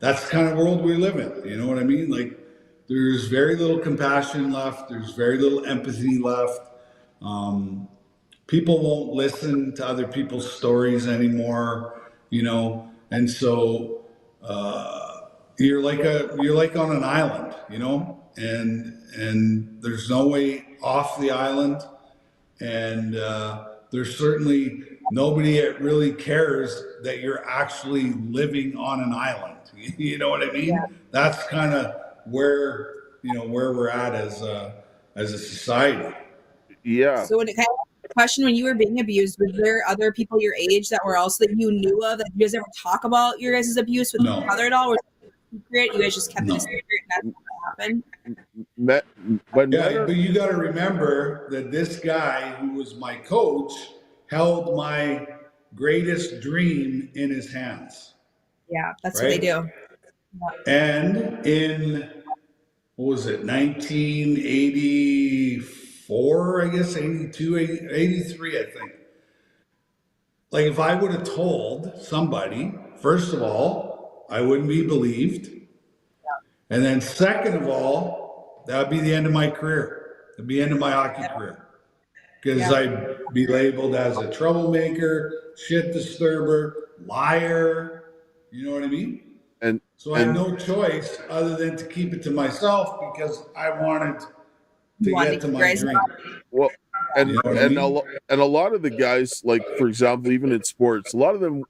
that's the kind of world we live in. You know what I mean? Like, there's very little compassion left. There's very little empathy left. People won't listen to other people's stories anymore, and so you're like on an island, and there's no way off the island, and there's certainly nobody that really cares that you're actually living on an island. You know what I mean? Yeah. That's kind of where we're at as a society. Yeah. So when it kind of question, when you were being abused, were there other people your age that were also that you knew of that you guys ever talk about your guys' abuse with each other at all? Was it secret? You guys just kept it a secret and that's what happened? But you got to remember that this guy who was my coach held my greatest dream in his hands. Yeah, that's right? What they do. Yeah. And in, 1984, I guess, 82, 83, I think. Like, if I would have told somebody, first of all, I wouldn't be believed. Yeah. And then second of all, that would be the end of my career. It'd be the end of my hockey career. Because I'd be labeled as a troublemaker, shit disturber, liar. You know what I mean? And so I had no choice other than to keep it to myself because I wanted to get to my dream. Well, and a lot of the guys, like, for example, even in sports, a lot of them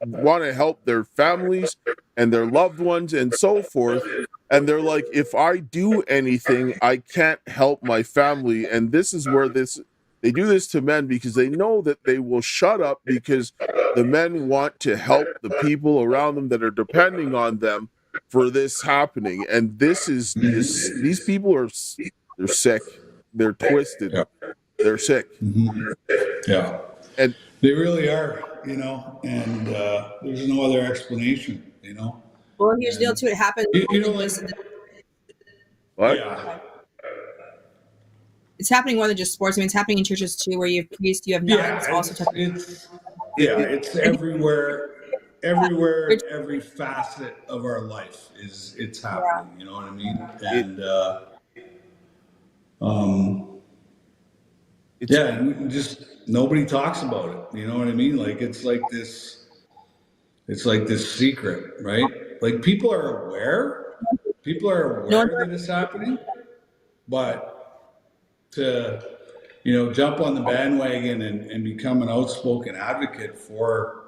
want to help their families and their loved ones and so forth. And they're like, if I do anything, I can't help my family. And this is where they do this to men because they know that they will shut up because the men want to help the people around them that are depending on them for this happening. And these people they're sick. They're twisted. Yeah. They're sick. Mm-hmm. Yeah. And they really are, and there's no other explanation, Well, here's the deal too. It happened. What? Yeah. it's happening more than just sports. I mean, it's happening in churches too, where you have priests, you have nuns also touching. It's everywhere. Everywhere, every facet of our life it's happening. You know what I mean? And and just nobody talks about it. You know what I mean? Like it's like this secret, right? Like people are aware that it's happening, but to jump on the bandwagon and become an outspoken advocate for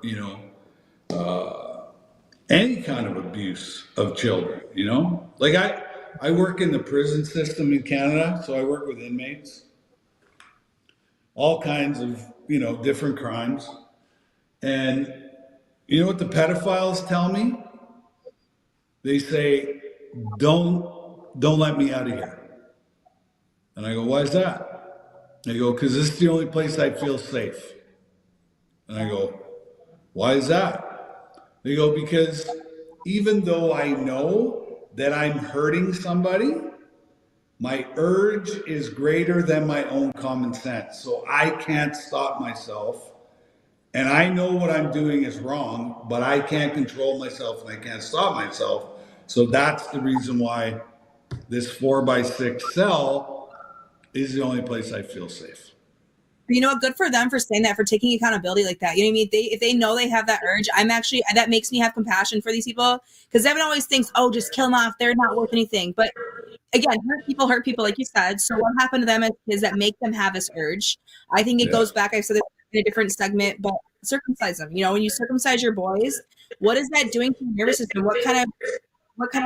any kind of abuse of children, like I work in the prison system in Canada, so I work with inmates, all kinds of different crimes. And you know what the pedophiles tell me? They say, don't let me out of here. And I go, why is that? They go, because this is the only place I feel safe. And I go, why is that? They go, because even though I know that I'm hurting somebody, my urge is greater than my own common sense. So I can't stop myself. And I know what I'm doing is wrong, but I can't control myself and I can't stop myself. So that's the reason why this 4x6 cell is the only place I feel safe. You know what? Good for them for saying that, for taking accountability like that. You know what I mean? If they know they have that urge, that makes me have compassion for these people, because everyone always thinks, oh, just kill them off. They're not worth anything. But again, hurt people, like you said. So what happened to them as kids that make them have this urge? I think it goes back. I've said this in a different segment, but circumcise them. When you circumcise your boys, what is that doing to your nervous system? What kind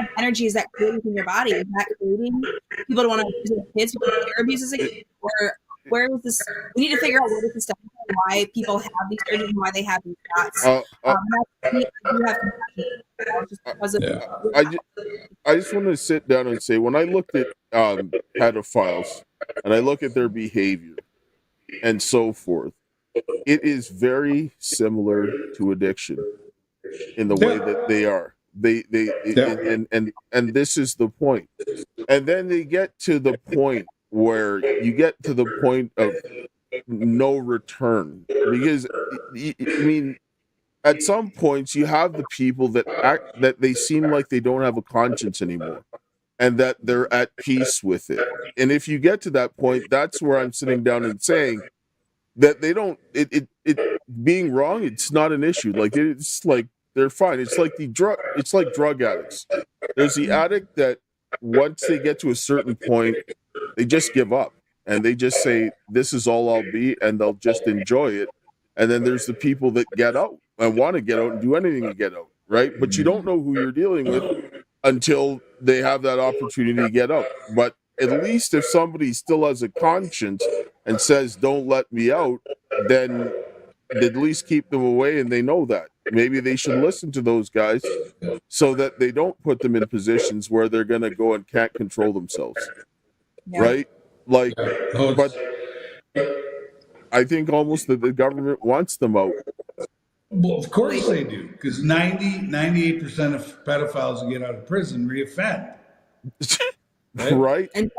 of energy is that creating in your body? Is that creating people to want to abuse their kids, people to abuse as a kid? Or where is this? We need to figure out where this is stuff, why people have these urges and why they have these thoughts. I just want to sit down and say, when I looked at pedophiles and I look at their behavior and so forth, it is very similar to addiction in the way that they are. And this is the point. And then they get to the point where you get to the point of no return, because I mean, at some points you have the people that act that they seem like they don't have a conscience anymore and that they're at peace with it. And if you get to that point, that's where I'm sitting down and saying that they don't it being wrong, it's not an issue. Like it's like they're fine. It's like drug addicts. There's the addict that once they get to a certain point, they just give up and they just say, this is all I'll be, and they'll just enjoy it. And then there's the people that get out and want to get out and do anything to get out, right? But you don't know who you're dealing with until they have that opportunity to get out. But at least if somebody still has a conscience and says, don't let me out, then at least keep them away, and they know that. Maybe they should listen to those guys so that they don't put them in positions where they're going to go and can't control themselves. Yeah. Right? Like, but I think almost that the government wants them out. Well, of course they do, because 98% of pedophiles who get out of prison reoffend. Right? And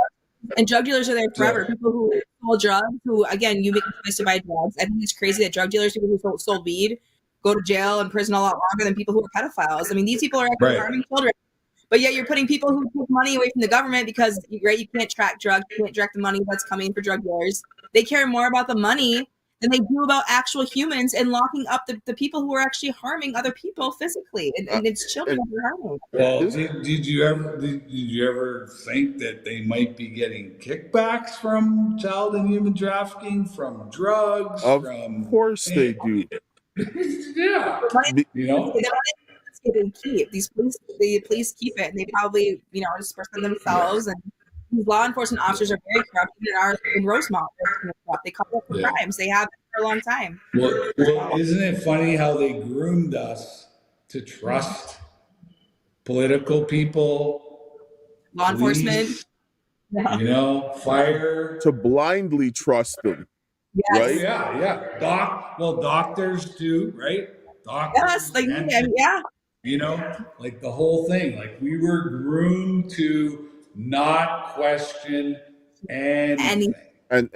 drug dealers are there forever. People who sell drugs, who, again, you make a choice to buy drugs. I think it's crazy that drug dealers, people who sold weed, go to jail and prison a lot longer than people who are pedophiles. I mean, these people are actually harming children. But yet you're putting people who take money away from the government because, right, you can't track drugs, you can't track the money that's coming for drug dealers. They care more about the money than they do about actual humans and locking up the people who are actually harming other people physically. And it's children that they're harming. Well, did you ever think that they might be getting kickbacks from child and human trafficking, from drugs? Of course they do. Yeah. They keep the police keep it, and they probably disperse them themselves. And these law enforcement officers are very corrupt and are in Rosemont. They cover up the crimes. They have for a long time. Well, isn't it funny how they groomed us to trust political people, law enforcement, fire, to blindly trust them? Yes. Right? Yeah. Doctors too, right? Doctors. Yes, like the whole thing. Like we were groomed to not question anything. And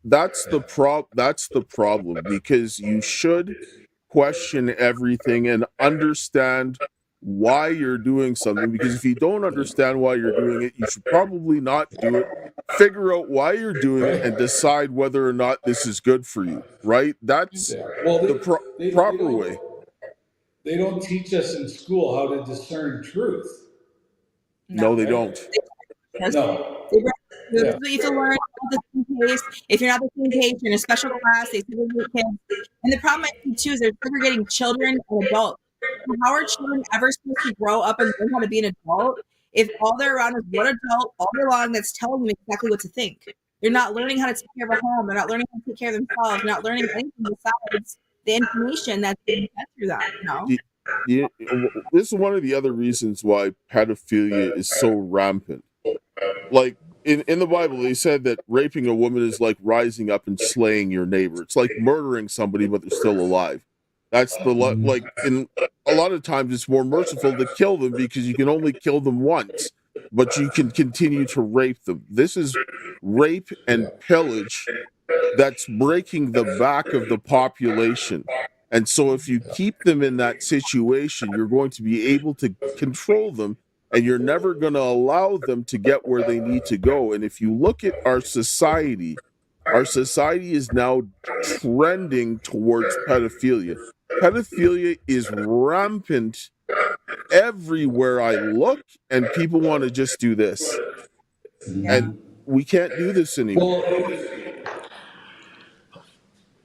that's the problem, because you should question everything and understand why you're doing something, because if you don't understand why you're doing it, you should probably not do it. Figure out why you're doing it and decide whether or not this is good for you, right? That's proper way. They don't teach us in school how to discern truth. No, they don't. No. You have to learn the same pace. If you're not the same pace, you're in a special class, they segregate kids. And the problem I see too is they're segregating children and adults. So how are children ever supposed to grow up and learn how to be an adult if all they're around is one adult all day long that's telling them exactly what to think? They're not learning how to take care of a home. They're not learning how to take care of themselves. They're not learning anything besides the information that's being fed through them. This is one of the other reasons why pedophilia is so rampant. Like in the Bible, they said that raping a woman is like rising up and slaying your neighbor. It's like murdering somebody, but they're still alive. That's like in a lot of times it's more merciful to kill them because you can only kill them once, but you can continue to rape them. This is rape and pillage that's breaking the back of the population. And so if you keep them in that situation, you're going to be able to control them, and you're never going to allow them to get where they need to go. And if you look at our society is now trending towards pedophilia. Pedophilia is rampant everywhere I look, and people want to just do this. And we can't do this anymore. Well,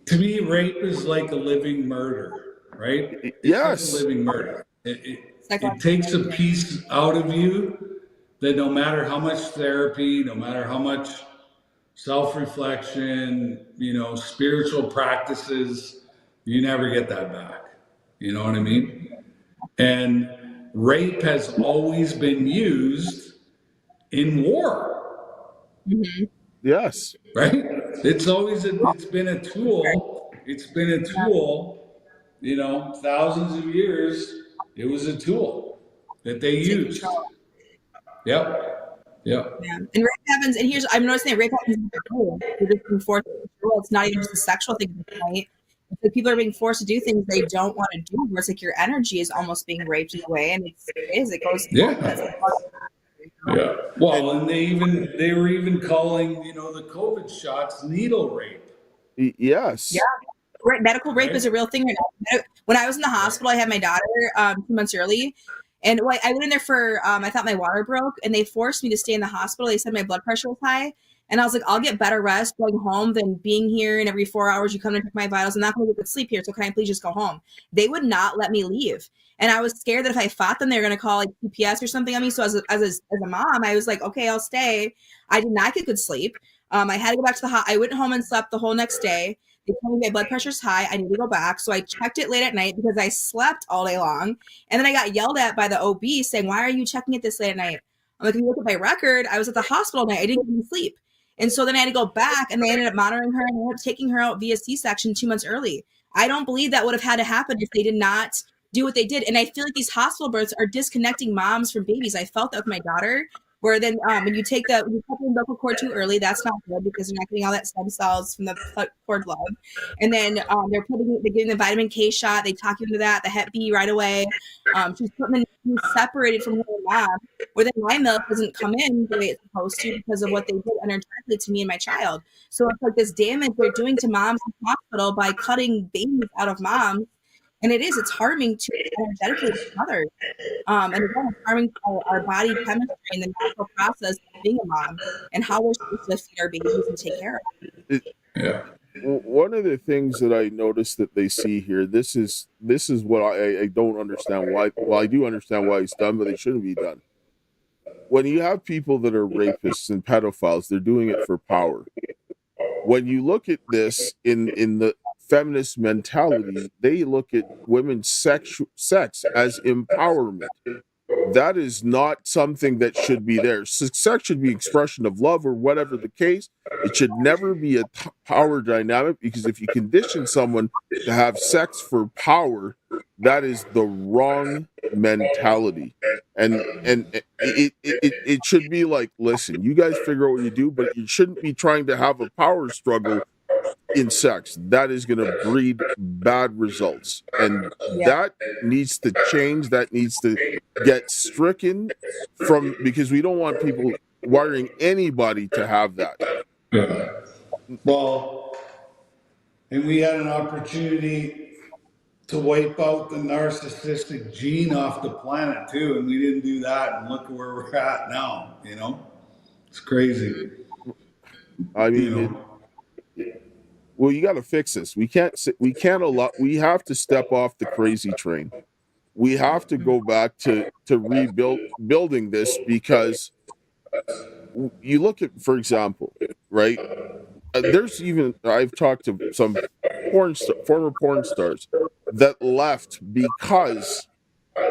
to me, rape is like a living murder, right? It's yes. like a living murder. It takes a piece out of you that no matter how much therapy, no matter how much self-reflection, spiritual practices, you never get that back. You know what I mean? And rape has always been used in war. Mm-hmm. Yes. Right? It's been a tool. It's been a tool, thousands of years. It was a tool that they used. Yep. Yeah. And rape happens, and I'm noticing that rape happens in the home. You're just being forced to control. It's not even just a sexual thing at this point. It's like people are being forced to do things they don't want to do, where it's like your energy is almost being raped in a way, and it goes. Yeah. Yeah. Well, and they were even calling, the COVID shots needle rape. Yes. Yeah. Medical rape is a real thing right now. When I was in the hospital, I had my daughter 2 months early. And I went in there for, I thought my water broke, and they forced me to stay in the hospital. They said my blood pressure was high. And I was like, I'll get better rest going home than being here. And every 4 hours you come and check my vitals. I'm not going to get good sleep here. So can I please just go home? They would not let me leave. And I was scared that if I fought them, they were going to call like CPS or something on me. So as a mom, I was like, okay, I'll stay. I did not get good sleep. I had to go back to the I went home and slept the whole next day. They told me my blood pressure's high. I need to go back. So I checked it late at night because I slept all day long. And then I got yelled at by the OB saying, why are you checking it this late at night? I'm like, if you look at my record, I was at the hospital all night. I didn't even sleep. And so then I had to go back, and they ended up monitoring her and ended up taking her out via C-section 2 months early. I don't believe that would have had to happen if they did not do what they did. And I feel like these hospital births are disconnecting moms from babies. I felt that with my daughter, where then when you cut the umbilical cord too early, that's not good because you're not getting all that stem cells from the cord blood. And then they're giving the vitamin K shot. They talk you into that, the Hep B right away. She's putting them separated from her mom, where then my milk doesn't come in the way it's supposed to because of what they did energetically to me and my child. So it's like this damage they're doing to moms in the hospital by cutting babies out of moms. And it's harming to energetically to mothers. And again, it's harming our body chemistry and the natural process of being a mom and how we're supposed to feed our babies and take care of them. Yeah. One of the things that I noticed that they see here, this is what I don't understand why. Well, I do understand why it's done, but it shouldn't be done. When you have people that are rapists and pedophiles, they're doing it for power. When you look at this in the feminist mentality, they look at women's sex as empowerment. That is not something that should be there. Sex should be expression of love or whatever the case. It should never be a power dynamic, because if you condition someone to have sex for power, that is the wrong mentality. And it should be like, listen, you guys figure out what you do, but you shouldn't be trying to have a power struggle in sex. That is going to breed bad results, and that needs to change. That needs to get stricken from, because we don't want people wiring anybody to have that. Yeah. Well, and we had an opportunity to wipe out the narcissistic gene off the planet too, and we didn't do that. And look where we're at now. You know, it's crazy. I mean, You know? well, you got to fix this. We can't allow. We have to step off the crazy train. We have to go back to building this, because you look at, for example, right? There's even, I've talked to some former porn stars that left because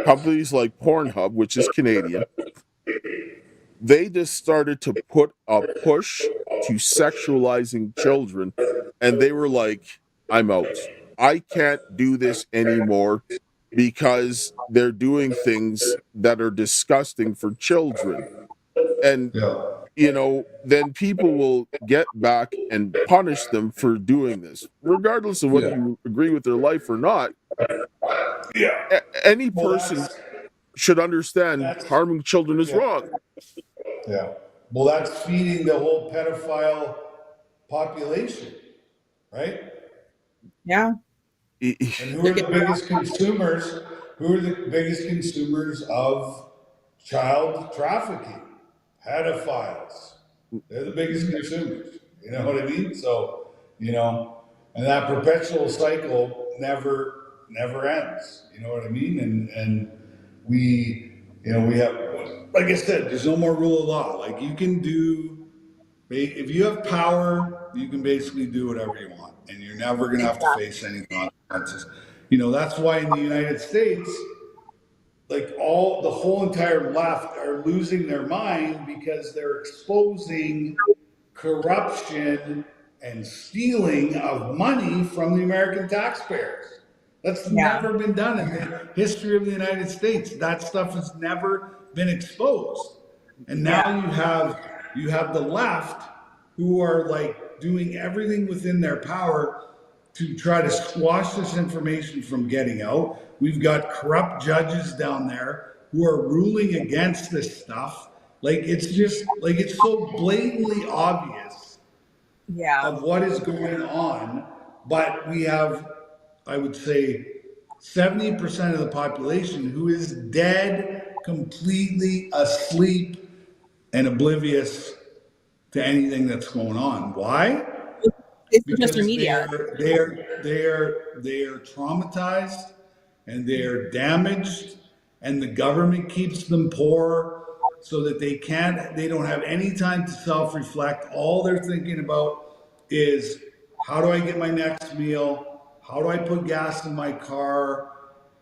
companies like Pornhub, which is Canadian, they just started to put a push to sexualizing children, and they were like, I'm out. I can't do this anymore because they're doing things that are disgusting for children. And Yeah. you know, then people will get back and punish them for doing this, regardless of whether you agree with their life or not. Yeah. Any person should understand harming children is wrong. Yeah. Well, that's feeding the whole pedophile population, right? Yeah. And who are the biggest consumers? Who are the biggest consumers of child trafficking? Pedophiles. They're the biggest consumers. You know what I mean? So, you know, and that perpetual cycle never ends. You know what I mean? And we, you know, we have, like I said, there's no more rule of law. Like you can do, if you have power, you can basically do whatever you want, and you're never going to have to face any consequences. You know, that's why in the United States, like the whole entire left are losing their mind because they're exposing corruption and stealing of money from the American taxpayers. That's never been done in the history of the United States. That stuff has never been exposed. And now you have the left who are like doing everything within their power to try to squash this information from getting out. We've got corrupt judges down there who are ruling against this stuff. Like it's just like it's so blatantly obvious of what is going on, but we have, I would say, 70% of the population who is dead, completely asleep and oblivious to anything that's going on. Why? It's Because just media. they're traumatized and they're damaged, and the government keeps them poor so that they don't have any time to self-reflect. All they're thinking about is, how do I get my next meal? How do I put gas in my car?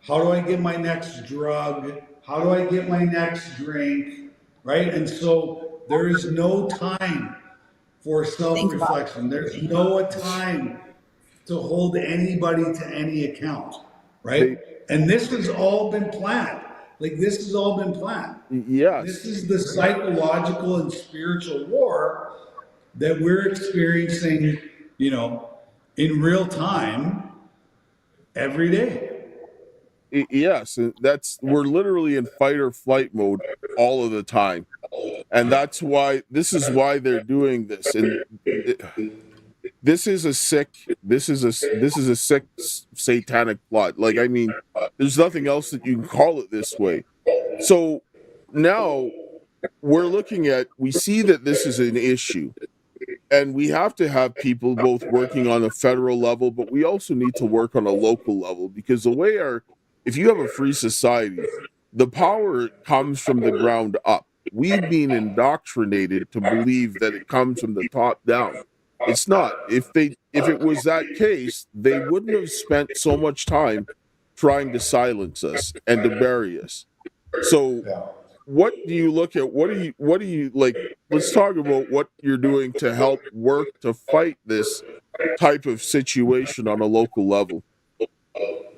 How do I get my next drug? How do I get my next drink? Right? And so there is no time for self-reflection. There's no time to hold anybody to any account, right? And this has all been planned. Like this has all been planned. Yes. This is the psychological and spiritual war that we're experiencing, you know, in real time every day. Yes, we're literally in fight or flight mode all of the time, and this is why they're doing this. And this is a sick satanic plot. Like, I mean, there's nothing else that you can call it this way. So now we see that this is an issue, and we have to have people both working on a federal level, but we also need to work on a local level, because if you have a free society, the power comes from the ground up. We've been indoctrinated to believe that it comes from the top down. It's not. If it was that case, they wouldn't have spent so much time trying to silence us and to bury us. So what do you look at? What do you like? Let's talk about what you're doing to help work to fight this type of situation on a local level.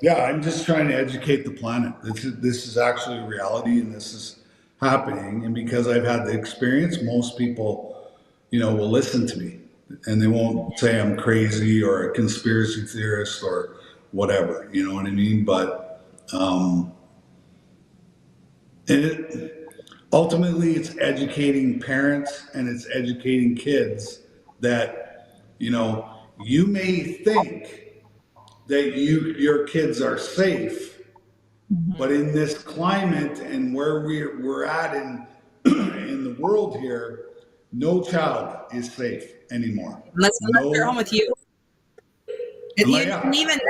Yeah, I'm just trying to educate the planet. This is actually reality, and this is happening. And because I've had the experience, most people, will listen to me, and they won't say I'm crazy or a conspiracy theorist or whatever. You know what I mean? But ultimately, it's educating parents and it's educating kids that you may think that your kids are safe, but in this climate and where we're at in in the world here, no child is safe anymore. Unless they're home with you. And even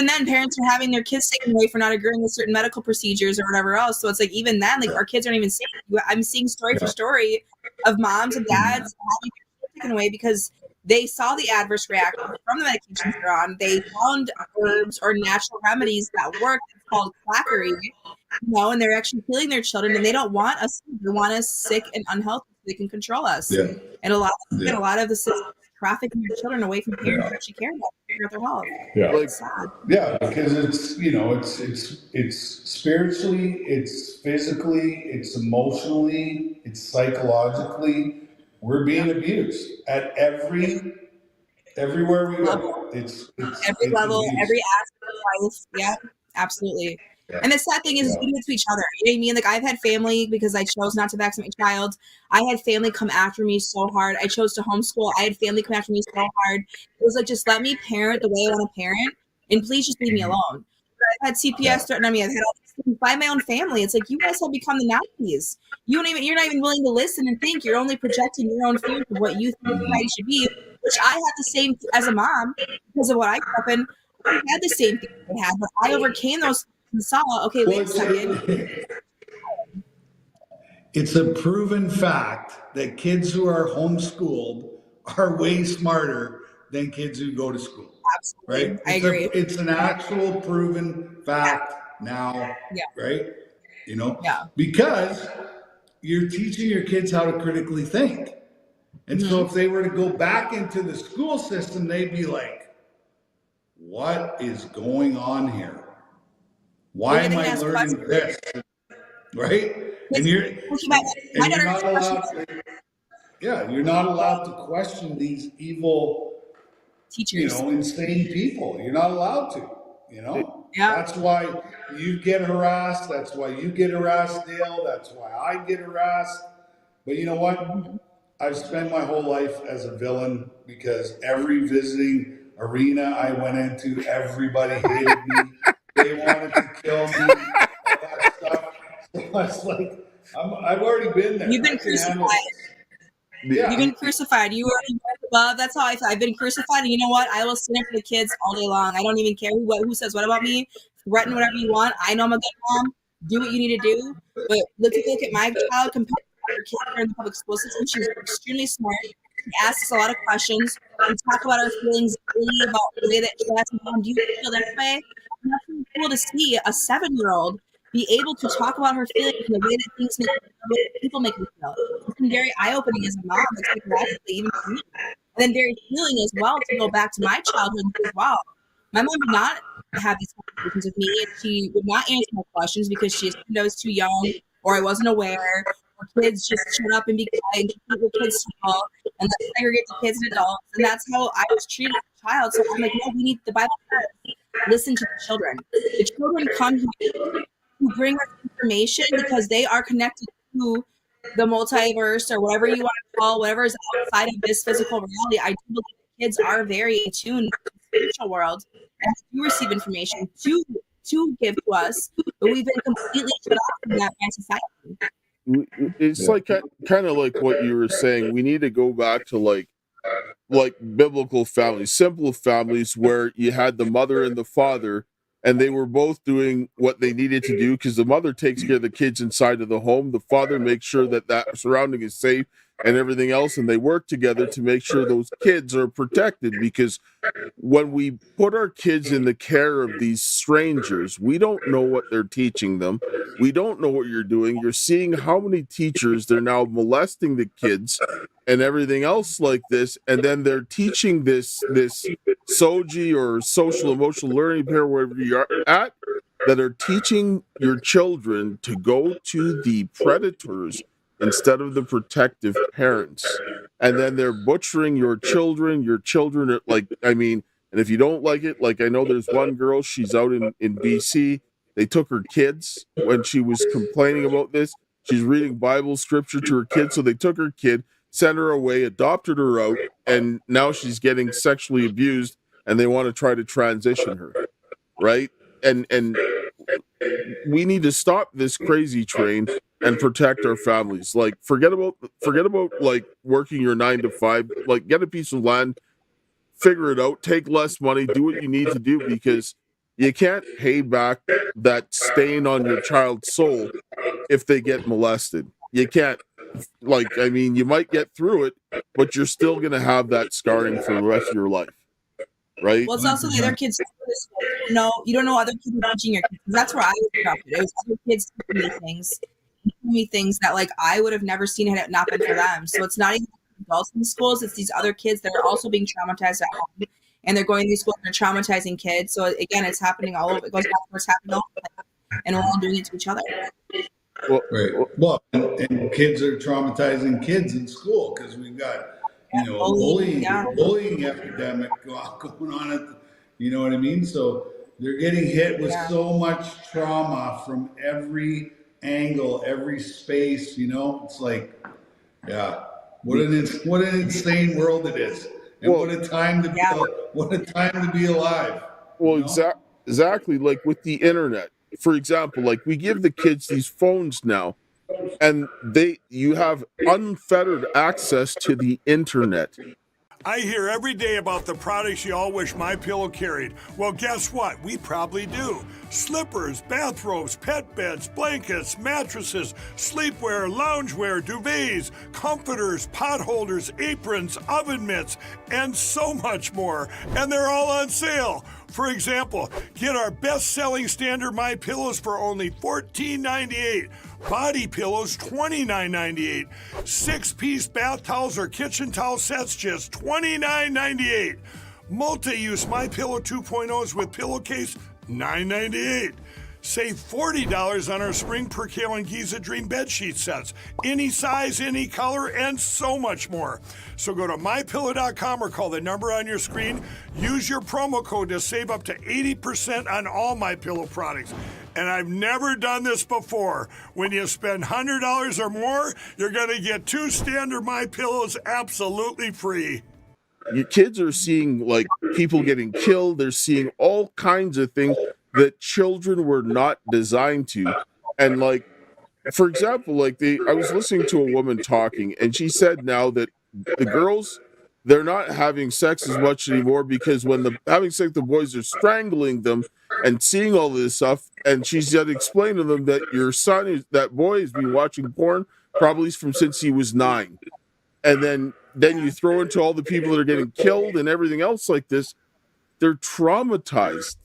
then, parents are having their kids taken away for not agreeing with certain medical procedures or whatever else. So it's like, even then, like, our kids aren't even safe. I'm seeing story for story of moms and dads having their kids taken away because they saw the adverse reaction from the medications they're on. They found herbs or natural remedies that work. It's called quackery, and they're actually healing their children, and they don't want us. They want us sick and unhealthy so they can control us. Yeah. And a lot of the system is trafficking your children away from parents who actually care about their health. Yeah. It's sad. Yeah, because it's spiritually, it's physically, it's emotionally, it's psychologically. We're being abused at everywhere we go. It's every level, abuse. Every aspect of life. Yeah, absolutely. Yeah. And the sad thing is, we do it to each other. You know what I mean? Like, I've had family, because I chose not to vaccinate my child. I had family come after me so hard. I chose to homeschool. I had family come after me so hard. It was like, just let me parent the way I want to parent, and please just leave me alone. I've had CPS threaten me. I've had all these things by my own family. It's like, you guys have become the Nazis. You're not even willing to listen and think. You're only projecting your own fears of what you think society should be, which I had the same as a mom because of what I grew up in. I had the same thing they had, but I overcame those and saw, okay, wait a second. It's a proven fact that kids who are homeschooled are way smarter than kids who go to school. Absolutely. Right? I agree. It's an actual proven fact now, right? Because you're teaching your kids how to critically think. And so if they were to go back into the school system, they'd be like, what is going on here? Why am I learning this? Right? And you're not allowed to, you're not allowed to question these evil teachers, insane people. You're not allowed to, That's why you get harassed. That's why you get harassed, Dale. That's why I get harassed. But you know what? I've spent my whole life as a villain, because every visiting arena I went into, everybody hated me. They wanted to kill me, all that stuff. So I was like, I've already been there. You've been crucified. Yeah. You've been crucified. You already went above. That's how I feel. I've been crucified, and you know what? I will stand up for the kids all day long. I don't even care who says what about me. Threaten whatever you want. I know I'm a good mom. Do what you need to do. But look at my child compared to her kids in the public school system. She's extremely smart. She asks a lot of questions. We talk about our feelings really about the way that she asks me, Mom, do you feel that way? And that's really cool to see a 7-year-old be able to talk about her feelings in the way that things make people make me feel. It's been very eye-opening as a mom, psychologically, even for me. And then very healing as well to go back to my childhood and think, wow, my mom did not have these conversations with me, and she would not answer my questions because she assumed I was too young, or I wasn't aware, or kids just shut up and be quiet and keep your kids small, and let's segregate the kids and adults. And that's how I was treated as a child. So I'm like, no, we need the Bible says, listen to the children. The children come here to bring us information because they are connected to the multiverse, or whatever you want to call whatever is outside of this physical reality. I do believe that kids are very attuned to the spiritual world and do receive information to give to us, but we've been completely shut off from that by society. It's like kind of like what you were saying. We need to go back to like biblical families, simple families where you had the mother and the father, and they were both doing what they needed to do, because the mother takes care of the kids inside of the home. The father makes sure that surrounding is safe, and everything else, and they work together to make sure those kids are protected. Because when we put our kids in the care of these strangers, we don't know what they're teaching them. We don't know what you're doing. You're seeing how many teachers, they're now molesting the kids and everything else like this, and then they're teaching this SOGI or social emotional learning impairment, wherever you're at, that are teaching your children to go to the predators instead of the protective parents. And then they're butchering your children. Your children are like, I mean, and if you don't like it, like I know there's one girl, she's out in BC. They took her kids when she was complaining about this. She's reading Bible scripture to her kids. So they took her kid, sent her away, adopted her out, and now she's getting sexually abused, and they want to try to transition her, right? And we need to stop this crazy train and protect our families. Like forget about like working your 9 to 5. Like get a piece of land, figure it out, take less money, do what you need to do, because you can't pay back that stain on your child's soul if they get molested. You can't. Like, I mean, you might get through it, but you're still going to have that scarring for the rest of your life, right? Well, it's also the other kids. You don't know other kids are teaching your kids. That's where I was disrupted. It was other kids teaching me things that like I would have never seen had it not been for them. So it's not even adults in schools; it's these other kids that are also being traumatized at home, and they're going to these schools and they're traumatizing kids. So again, it's happening all over. It goes back to what's happening all over, and we're all doing it to each other. Well, right. Well, and kids are traumatizing kids in school because we've got, bullying epidemic going on at you know what I mean? So they're getting hit with so much trauma from every angle, every space, it's like, what an insane world it is. And what a time to be alive. Well, exactly. Like with the internet, for example, like we give the kids these phones now, and you have unfettered access to the internet. I hear every day about the products you all wish MyPillow carried. Well, guess what? We probably do. Slippers, bathrobes, pet beds, blankets, mattresses, sleepwear, loungewear, duvets, comforters, pot holders, aprons, oven mitts, and so much more. And they're all on sale. For example, get our best-selling standard MyPillows for only $14.98. Body pillows, $29.98. 6-piece bath towels or kitchen towel sets, just $29.98. Multi-use MyPillow 2.0s with pillowcase, $9.98. Save $40 on our Spring Percale and Giza Dream bedsheet sets. Any size, any color, and so much more. So go to MyPillow.com or call the number on your screen. Use your promo code to save up to 80% on all MyPillow products. And I've never done this before. When you spend $100 or more, you're going to get 2 standard MyPillows absolutely free. Your kids are seeing like people getting killed. They're seeing all kinds of things that children were not designed to. And like, for example, like I was listening to a woman talking, and she said now that the girls, they're not having sex as much anymore because when having sex, the boys are strangling them and seeing all this stuff. And she said, explain to them that your son, that boy has been watching porn probably from since he was 9. And then you throw into all the people that are getting killed and everything else like this. They're traumatized.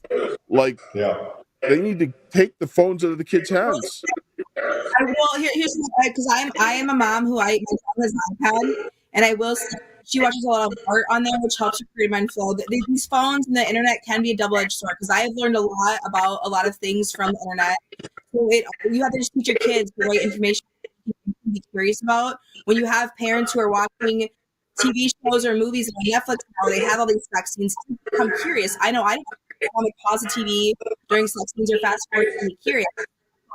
Like, they need to take the phones out of the kids' hands. Well, here's because I am a mom who my son has an iPad, and I will say she watches a lot of art on there, which helps her create mind flow. These phones and the internet can be a double-edged sword because I have learned a lot about a lot of things from the internet. So you have to just teach your kids the right information to be curious about. When you have parents who are watching TV shows or movies on Netflix now, they have all these sex scenes. I'm curious. I know I don't want to pause the TV during sex scenes or fast forward to be curious.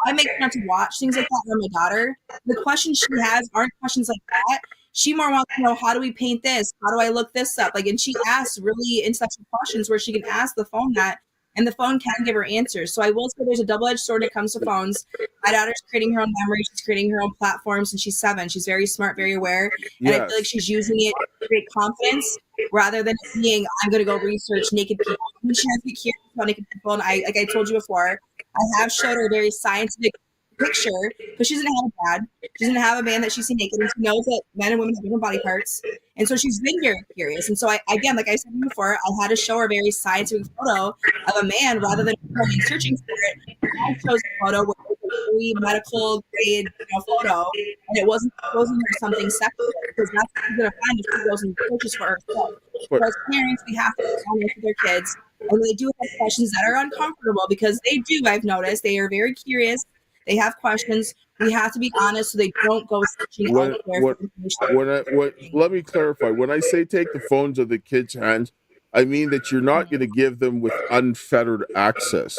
I make sure not to watch things like that with my daughter. The questions she has aren't questions like that. She more wants to know, how do we paint this? How do I look this up? Like, and she asks really intellectual questions where she can ask the phone that, and the phone can give her answers. So I will say there's a double-edged sword when it comes to phones. My daughter's creating her own memories. She's creating her own platforms, and she's 7. She's very smart, very aware. And I feel like she's using it to create confidence rather than being, I'm going to go research naked people. I mean, she has to be curious about naked people. And like I told you before, I have showed her very scientific picture because she doesn't have a dad. She doesn't have a man that she's seen naked, and she knows that men and women have different body parts. And so she's been very curious. And so again, like I said before, I had to show her a very scientific photo of a man rather than going searching for it. I chose a photo with a very medical grade, photo, and it wasn't exposing her something sexual because that's what she's gonna find if she goes and searches for herself. So as parents, we have to be honest with their kids. And they do have questions that are uncomfortable because they do, I've noticed, they are very curious. They have questions. We have to be honest so they don't go searching out there for information. Let me clarify. When I say take the phones of the kids' hands, I mean that you're not going to give them with unfettered access.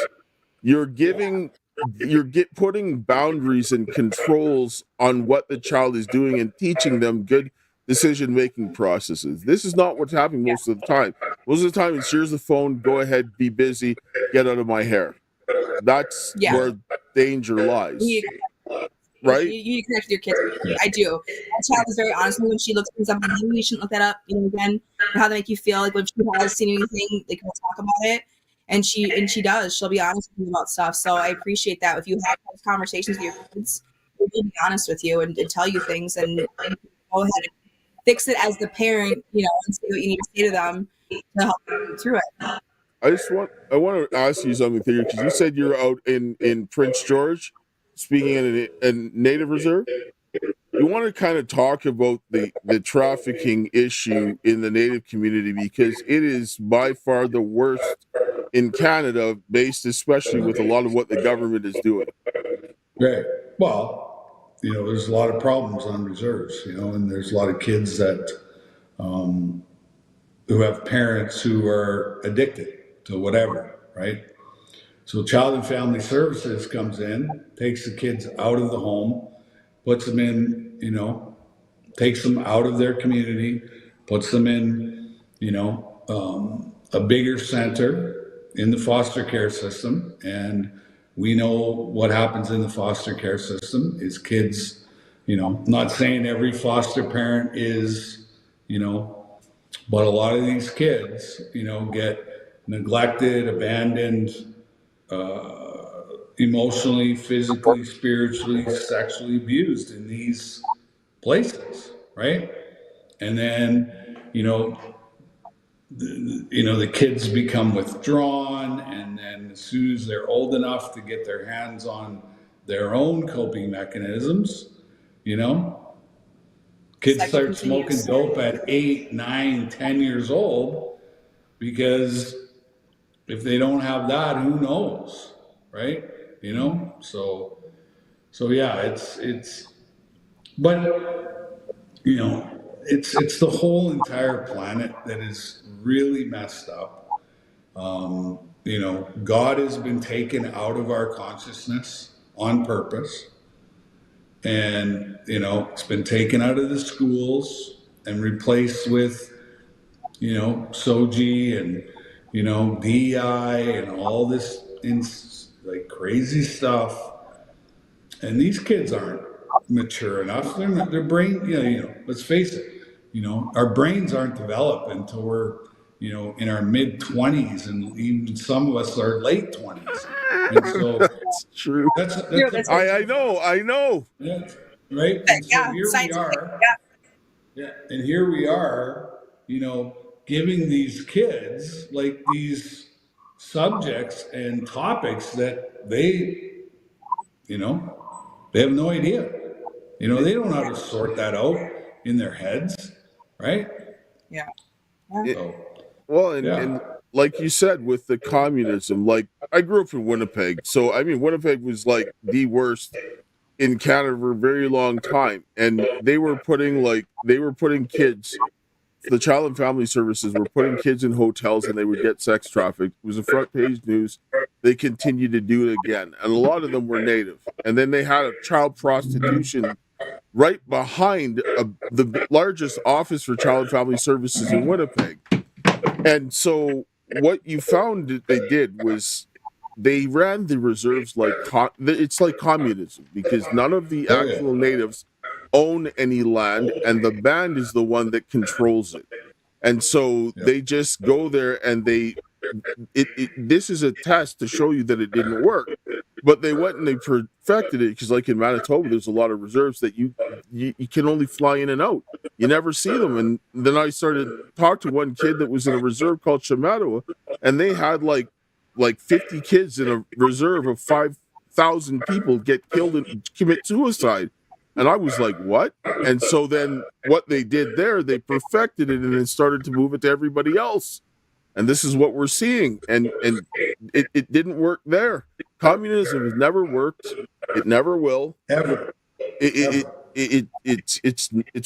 You're putting boundaries and controls on what the child is doing and teaching them good decision-making processes. This is not what's happening most of the time. Most of the time, it's here's the phone, go ahead, be busy, get out of my hair. That's where danger lies. Right? You connect with your kids. I do. My child is very honest with me when she looks things up. Maybe you shouldn't look that up. Again, how they make you feel. Like when she has seen anything, they can talk about it. And she does. She'll be honest with you about stuff. So I appreciate that. If you have those conversations with your kids, they'll be honest with you and tell you things, and go ahead and fix it as the parent, and say what you need to say to them to help them through it. I want to ask you something, Theo, because you said you're out in Prince George, speaking in a native reserve. You want to kind of talk about the trafficking issue in the native community, because it is by far the worst in Canada, based especially with a lot of what the government is doing. Right. Well, there's a lot of problems on reserves, and there's a lot of kids that who have parents who are addicted to whatever, right? So Child and Family Services comes in, takes the kids out of the home, puts them in, takes them out of their community, puts them in, a bigger center in the foster care system. And we know what happens in the foster care system is kids, not saying every foster parent is, but a lot of these kids, get neglected, abandoned, emotionally, physically, spiritually, sexually abused in these places, right? And then, the kids become withdrawn, and then as soon as they're old enough to get their hands on their own coping mechanisms, kids start smoking dope at 8, 9, 10 years old, because if they don't have that, who knows, right? So yeah, it's the whole entire planet that is really messed up. God has been taken out of our consciousness on purpose. And, it's been taken out of the schools and replaced with, SOGI and, DEI and all this crazy stuff. And these kids aren't mature enough. Their brain, let's face it, our brains aren't developed until we're, in our mid 20s, and even some of us are late 20s. And so that's true. I know. Yeah, right. And so here we are. Yeah. And here we are, giving these kids these subjects and topics that they have no idea. They don't know how to sort that out in their heads, right? Yeah. And like you said, with the communism, I grew up in Winnipeg, so Winnipeg was the worst in Canada for a very long time, and they were putting kids. The Child and Family Services were putting kids in hotels, and they would get sex trafficked. It was a front page news. They continued to do it again, and a lot of them were native. And then they had a child prostitution right behind the largest office for Child and Family Services in Winnipeg. And so what you found that they did was they ran the reserves it's like communism, because none of the actual natives own any land, and the band is the one that controls it. And so they just go there, and this is a test to show you that it didn't work. but they went and they perfected it because, like in Manitoba, there's a lot of reserves that you can only fly in and out. You never see them. And then I started talking to one kid that was in a reserve called Shamattawa, and they had like 50 kids in a reserve of 5,000 people get killed and commit suicide. And I was like, what? And so then what they did there, they perfected it and then started to move it to everybody else. And this is what we're seeing. And it didn't work there. Communism has never worked. It never will. Ever. It's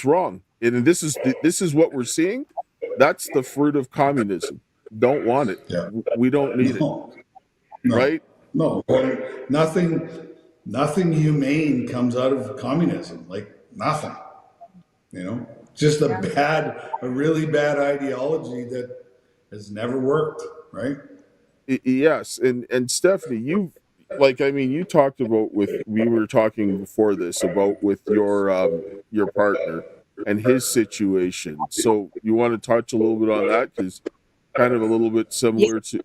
wrong. And this is what we're seeing. That's the fruit of communism. Don't want it. Yeah. We don't need No. it. Right? No. Nothing humane comes out of communism. Like nothing. Just a really bad ideology that has never worked, right? Yes. And Stephanie, you talked about we were talking before this about with your partner and his situation. So you want to touch a little bit on that, because kind of a little bit similar to.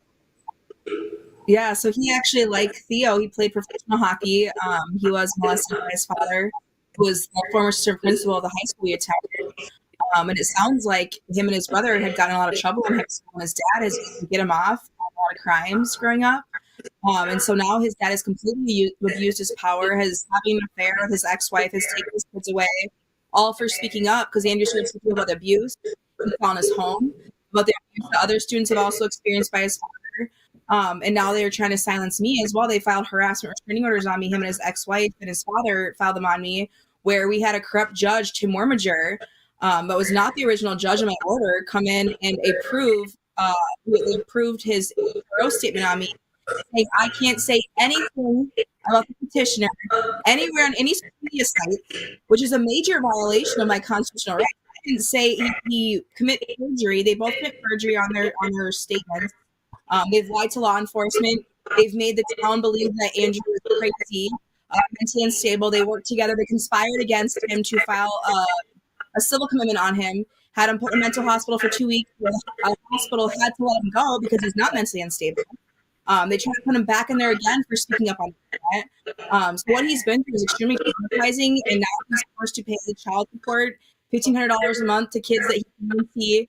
Yeah, so he actually, like Theo, he played professional hockey. He was molested by his father, who was the former assistant principal of the high school he attended. And it sounds like him and his brother had gotten in a lot of trouble in high school, and his dad is to get him off a lot of crimes growing up. And so now his dad has completely abused his power, has having an affair with his ex-wife, has taken his kids away, all for speaking up because they understood something about the abuse he saw in his home, about the abuse that other students have also experienced by his father. And now they're trying to silence me as well. They filed harassment restraining orders on me. Him and his ex-wife and his father filed them on me, where we had a corrupt judge, Tim Wormager, but was not the original judge of my order, come in and approved his gross statement on me, saying I can't say anything about the petitioner anywhere on any social media site, which is a major violation of my constitutional rights. I didn't say he committed perjury. They both commit perjury on their statements. They've lied to law enforcement. They've made the town believe that Andrew is crazy, mentally unstable. They worked together. They conspired against him to file a civil commitment on him, had him put in a mental hospital for 2 weeks. The hospital had to let him go because he's not mentally unstable. They tried to put him back in there again for speaking up on the internet. So what he's been through is extremely traumatizing, and now he's forced to pay child support, $1,500 a month to kids that he can see.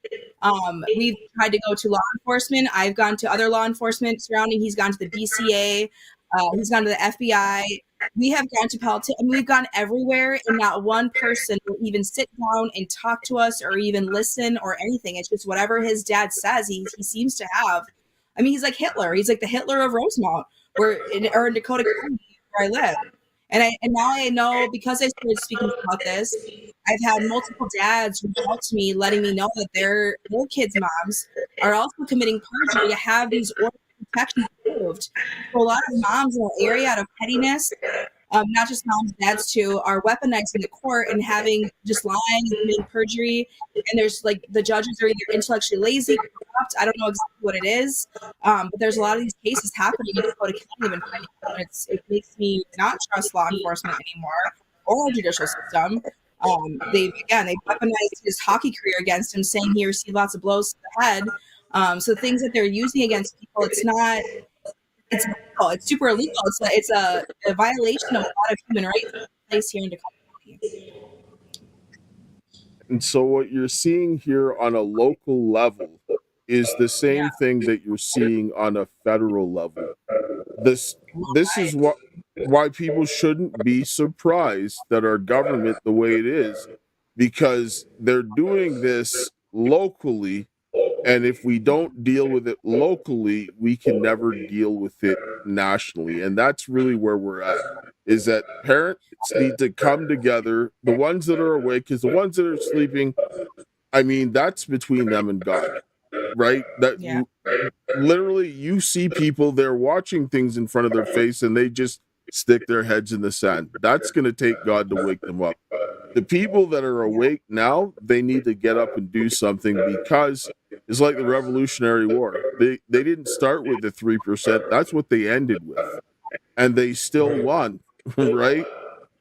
We've tried to go to law enforcement. I've gone to other law enforcement surrounding. He's gone to the BCA. He's gone to the FBI. We have gone to politics. I mean, we've gone everywhere, and not one person will even sit down and talk to us or even listen or anything. It's just whatever his dad says he seems to have. I mean, he's like Hitler. He's like the Hitler of Rosemount, or in Dakota County, where I live. And now I know, because I started speaking about this, I've had multiple dads reach out to me, letting me know that their kids' moms are also committing perjury to have these orders of protection approved. So a lot of moms in the area, out of pettiness, not just moms, dads too, are weaponizing the court and having just lying and committing perjury. And there's like the judges are either intellectually lazy, corrupt. I don't know exactly what it is, but there's a lot of these cases happening in Dakota County. It makes me not trust law enforcement anymore or our judicial system. They weaponized his hockey career against him, saying he received lots of blows to the head. So things that they're using against people, it's illegal. It's super illegal. It's a violation of a lot of human rights in place here in Dakota County. And so what you're seeing here on a local level is the same thing that you're seeing on a federal level. This is why people shouldn't be surprised that our government the way it is, because they're doing this locally, and if we don't deal with it locally, we can never deal with it nationally. And that's really where we're at, is that parents need to come together, the ones that are awake, because the ones that are sleeping, I mean, that's between them and God, right? Literally, you see people, they're watching things in front of their face and they just stick their heads in the sand. That's going to take God to wake them up. The people that are awake now, they need to get up and do something, because it's like the Revolutionary War. They didn't start with the 3%. That's what they ended with. And they still won, right?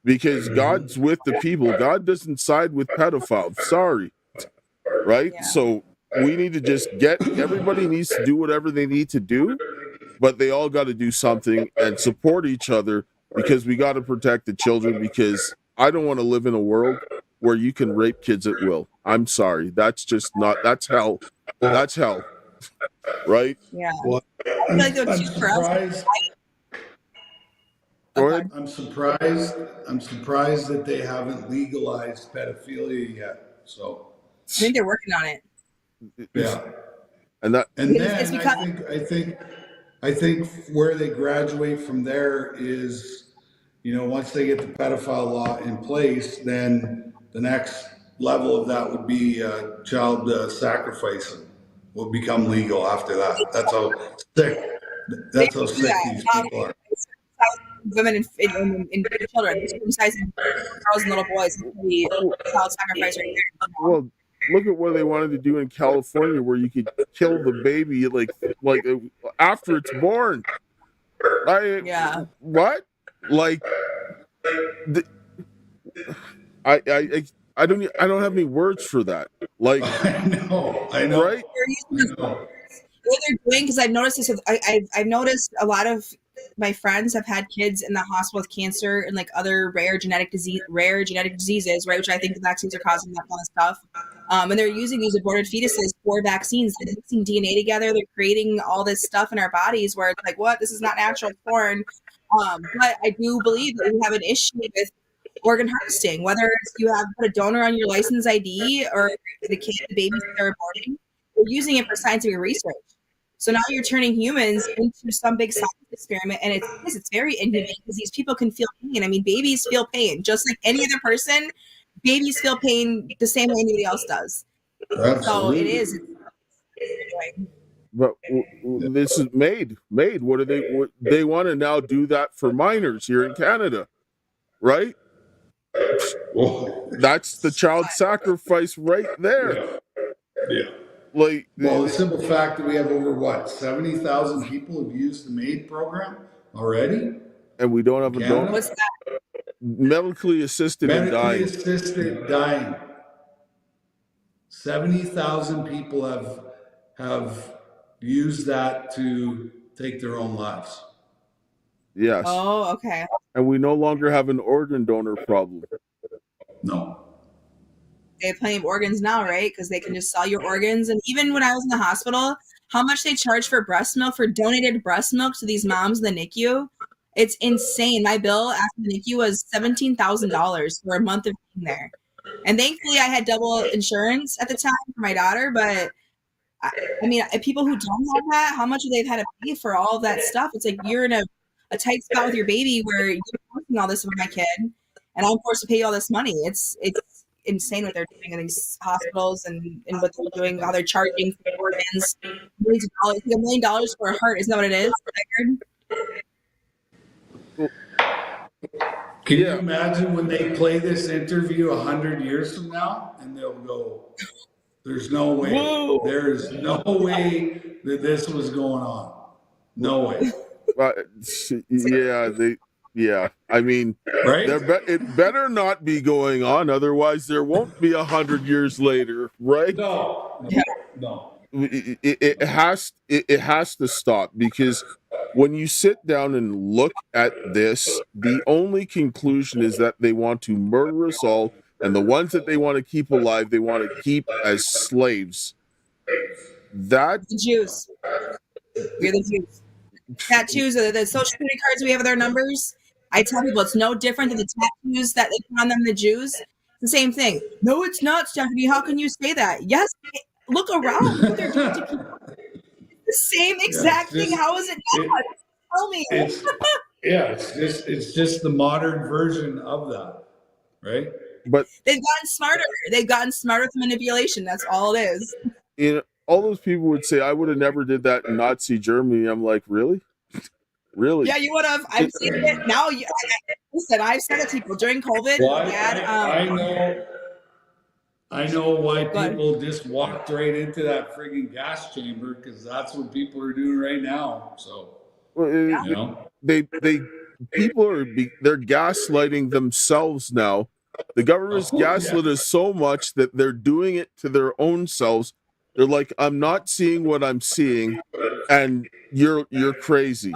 Because God's with the people. God doesn't side with pedophiles. Sorry. Right? So we need to just everybody needs to do whatever they need to do. but they all got to do something and support each other, because we got to protect the children, because I don't want to live in a world where you can rape kids at will. I'm sorry. That's just not, that's hell. That's hell. Right? Yeah. Well, I feel like the I'm two for us. surprised. Go ahead. I'm surprised that they haven't legalized pedophilia yet. So I think they're working on it. yeah. And that, And It's then because- I think where they graduate from there is, once they get the pedophile law in place, then the next level of that would be child sacrificing will become legal after that. That's how sick. That's how sick these people are. Women and children, circumcising girls and little boys, to be child sacrifice right there. well, look at what they wanted to do in California, where you could kill the baby like after it's born. Yeah. What? Like, I don't have any words for that. Like, I know. right? What they're doing, because I've noticed this. I've noticed a lot of my friends have had kids in the hospital with cancer and like other rare genetic diseases, right? Which I think the vaccines are causing that kind of stuff. And they're using these aborted fetuses for vaccines. They're mixing DNA together. They're creating all this stuff in our bodies where it's like, what? This is not natural porn. But I do believe that we have an issue with organ harvesting, whether it's you have put a donor on your license ID or the babies that they're aborting. They're using it for scientific research. So now you're turning humans into some big science experiment, and it's very inhumane because these people can feel pain. I mean, babies feel pain just like any other person. Babies feel pain the same way anybody else does. Absolutely. So it is. It's But this is made. What do they want to now do that for minors here in Canada, right? That's the child sacrifice right there. Yeah. Like, Well, the simple fact that we have over 70,000 people have used the MAID program already, and we don't have a donor. What's that? Medically assisted and medically dying. assisted dying. 70,000 people have used that to take their own lives. Yes. Oh, okay. And we no longer have an organ donor problem. No. They have plenty of organs now, right? Because they can just sell your organs. And even when I was in the hospital, how much they charge for breast milk, for donated breast milk to these moms in the NICU, it's insane. My bill after the NICU was $17,000 for a month of being there. And thankfully, I had double insurance at the time for my daughter. But I mean, people who don't have that, how much they've had to pay for all of that stuff? It's like you're in a tight spot with your baby where you're working all this with my kid, and I'm forced to pay all this money. It's insane what they're doing in these hospitals and what they're doing, how they're charging for organs, millions of dollars. $1 million for a heart, isn't that what it is? Can you imagine when they play this interview 100 years from now and they'll go, there's no way, there is no way that this was going on. No way. Yeah. I mean, right? It better not be going on, otherwise there won't be 100 years later, right? No. It has to stop, because when you sit down and look at this, the only conclusion is that they want to murder us all, and the ones that they want to keep alive, they want to keep as slaves. The Jews. We're the Jews. Tattoos, the social security cards we have with our numbers. I tell people it's no different than the tattoos that they put on them, the Jews. It's the same thing. No, it's not, Stephanie. How can you say that? Yes, look around what they're doing to people. The same exact thing. How is it not? Tell me. It's just the modern version of that, right? But they've gotten smarter. They've gotten smarter with manipulation. That's all it is. All those people would say, I would have never did that in Nazi Germany. I'm like, really? Really? Yeah, you would have. I've seen it. Now, listen, I've said it to people during COVID. Well, I know why people just walked right into that frigging gas chamber, because that's what people are doing right now. So, they're gaslighting themselves now. The government's gaslit us so much that they're doing it to their own selves. They're like, I'm not seeing what I'm seeing. and you're crazy,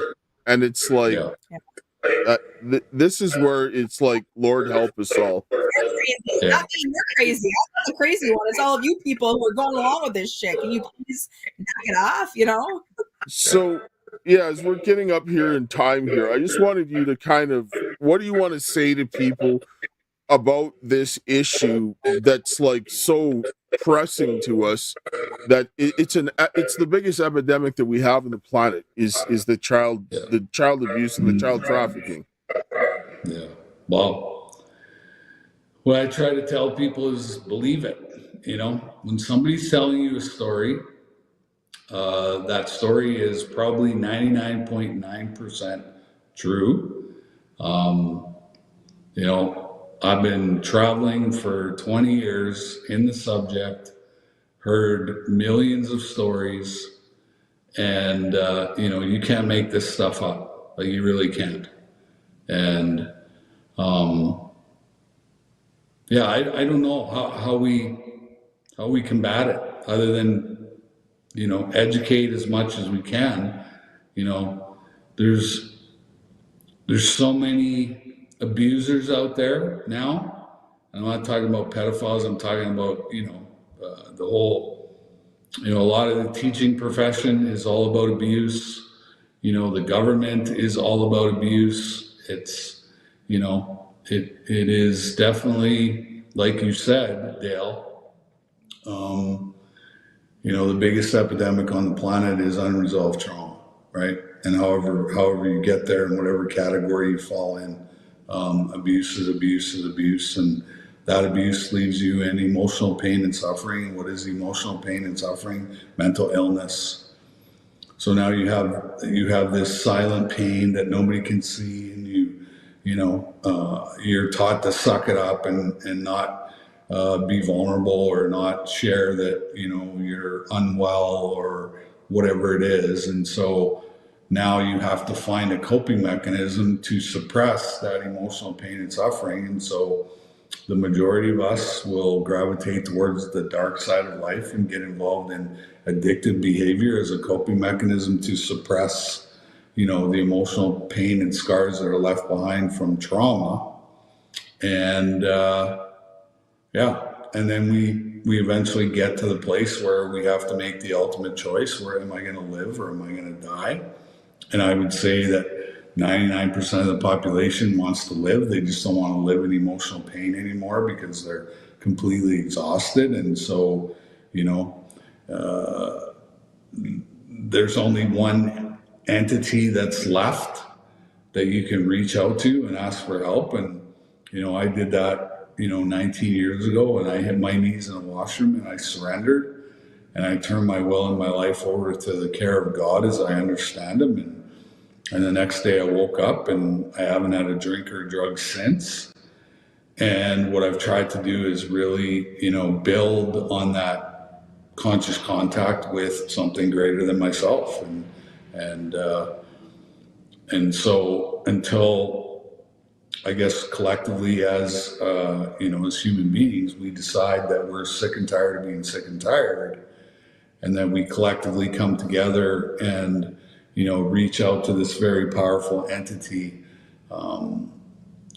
and it's like this is where it's like, Lord help us all. You're crazy. Not me, you're crazy. I'm the crazy one. It's all of you people who are going along with this shit. Can you please knock it off, you know? So, yeah, as we're getting up here in time here, I just wanted you to kind of, what do you want to say to people about this issue that's like so pressing to us, that it's the biggest epidemic that we have on the planet is the child abuse and the child trafficking. Yeah. Well, what I try to tell people is believe it. You know, when somebody's telling you a story, that story is probably 99.9% true. You know, I've been traveling for 20 years in the subject, heard millions of stories, and, you know, you can't make this stuff up. Like, you really can't. And, yeah, I don't know how we combat it other than, you know, educate as much as we can. You know, there's so many abusers out there now. I'm not talking about pedophiles. I'm talking about, you know, the whole, you know, a lot of the teaching profession is all about abuse. You know, the government is all about abuse. It's, you know, it is definitely, like you said, Dale, you know, the biggest epidemic on the planet is unresolved trauma, right? And however you get there, in whatever category you fall in, abuse is abuse is abuse, and that abuse leaves you in emotional pain and suffering. What is emotional pain and suffering? Mental illness. So now you have this silent pain that nobody can see, and you know, you're taught to suck it up and not be vulnerable or not share that, you know, you're unwell or whatever it is. And so now you have to find a coping mechanism to suppress that emotional pain and suffering. And so the majority of us will gravitate towards the dark side of life and get involved in addictive behavior as a coping mechanism to suppress, you know, the emotional pain and scars that are left behind from trauma. And, yeah. And then we eventually get to the place where we have to make the ultimate choice. Where am I going to live or am I going to die? And I would say that 99% of the population wants to live. They just don't want to live in emotional pain anymore because they're completely exhausted. And so, you know, there's only one entity that's left that you can reach out to and ask for help. And, you know, I did that, you know, 19 years ago, and I hit my knees in a washroom and I surrendered and I turned my will and my life over to the care of God as I understand him. And the next day I woke up and I haven't had a drink or a drug since. And what I've tried to do is really, you know, build on that conscious contact with something greater than myself. And so until, I guess, collectively as, you know, as human beings, we decide that we're sick and tired of being sick and tired, and then we collectively come together and, you know, reach out to this very powerful entity,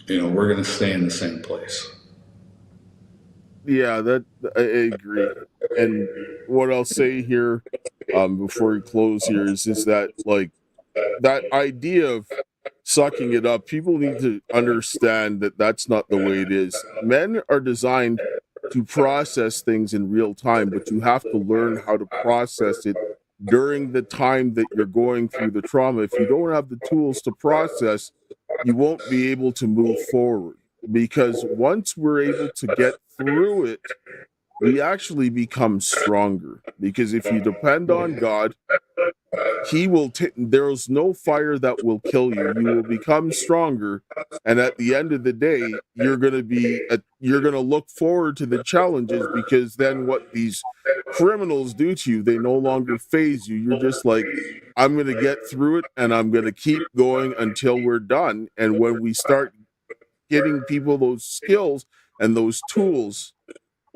you know, we're going to stay in the same place. Yeah, that I agree. And what I'll say here, before we close here is that, like, that idea of sucking it up, people need to understand that that's not the way it is. Men are designed to process things in real time, but you have to learn how to process it during the time that you're going through the trauma. If you don't have the tools to process, you won't be able to move forward, because once we're able to get through it, we actually become stronger. Because if you depend on God, he will there's no fire that will kill you. You will become stronger, and at the end of the day, you're going to look forward to the challenges, because then what these criminals do to you, they no longer faze you. You're just like, I'm going to get through it and I'm going to keep going until we're done. And when we start getting people those skills and those tools,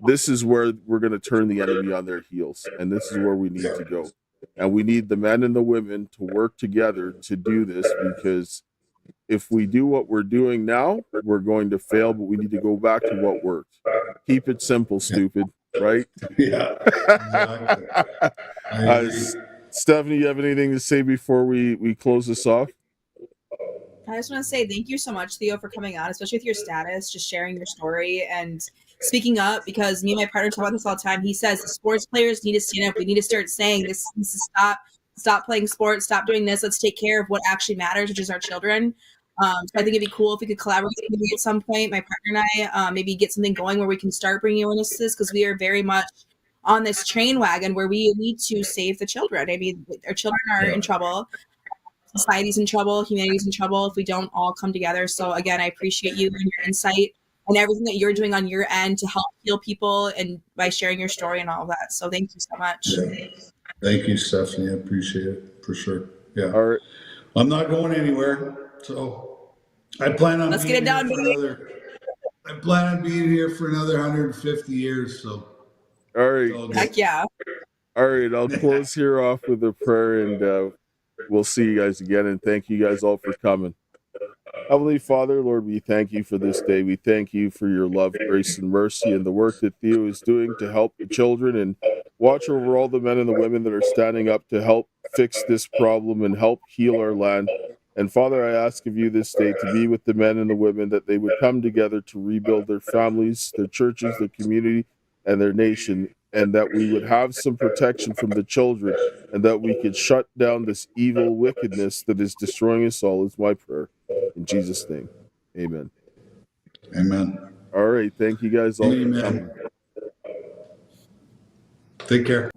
this is where we're going to turn the enemy on their heels, and this is where we need to go. And we need the men and the women to work together to do this, because if we do what we're doing now, we're going to fail, but we need to go back to what worked. Keep it simple, stupid, right? Yeah, exactly. I agree. Stephanie, you have anything to say before we close this off? I just want to say thank you so much, Theo, for coming on, especially with your status, just sharing your story and speaking up, because me and my partner talk about this all the time. He says the sports players need to stand up. We need to start saying this needs to stop playing sports, stop doing this. Let's take care of what actually matters, which is our children. So I think it'd be cool if we could collaborate maybe at some point, my partner and I, maybe get something going where we can start bringing awareness to this, because we are very much on this train wagon where we need to save the children. I mean, our children are in trouble. Society's in trouble, humanity's in trouble if we don't all come together. So again, I appreciate you and your insight and everything that you're doing on your end to help heal people and by sharing your story and all of that. So thank you so much. Yeah. Thank you, Stephanie. I appreciate it for sure. Yeah. All right. I'm not going anywhere. So I plan on Let's get it done, baby. I plan on being here for another 150 years. So all right. Heck yeah. All right. I'll close here off with a prayer, and we'll see you guys again, and thank you guys all for coming. Heavenly Father, Lord, we thank you for this day. We thank you for your love, grace, and mercy, and the work that Theo is doing to help the children and watch over all the men and the women that are standing up to help fix this problem and help heal our land. And Father, I ask of you this day to be with the men and the women, that they would come together to rebuild their families, their churches, their community, and their nation, and that we would have some protection from the children, and that we could shut down this evil wickedness that is destroying us all, is my prayer. In Jesus' name, amen. Amen. All right. Thank you guys all for coming. Take care.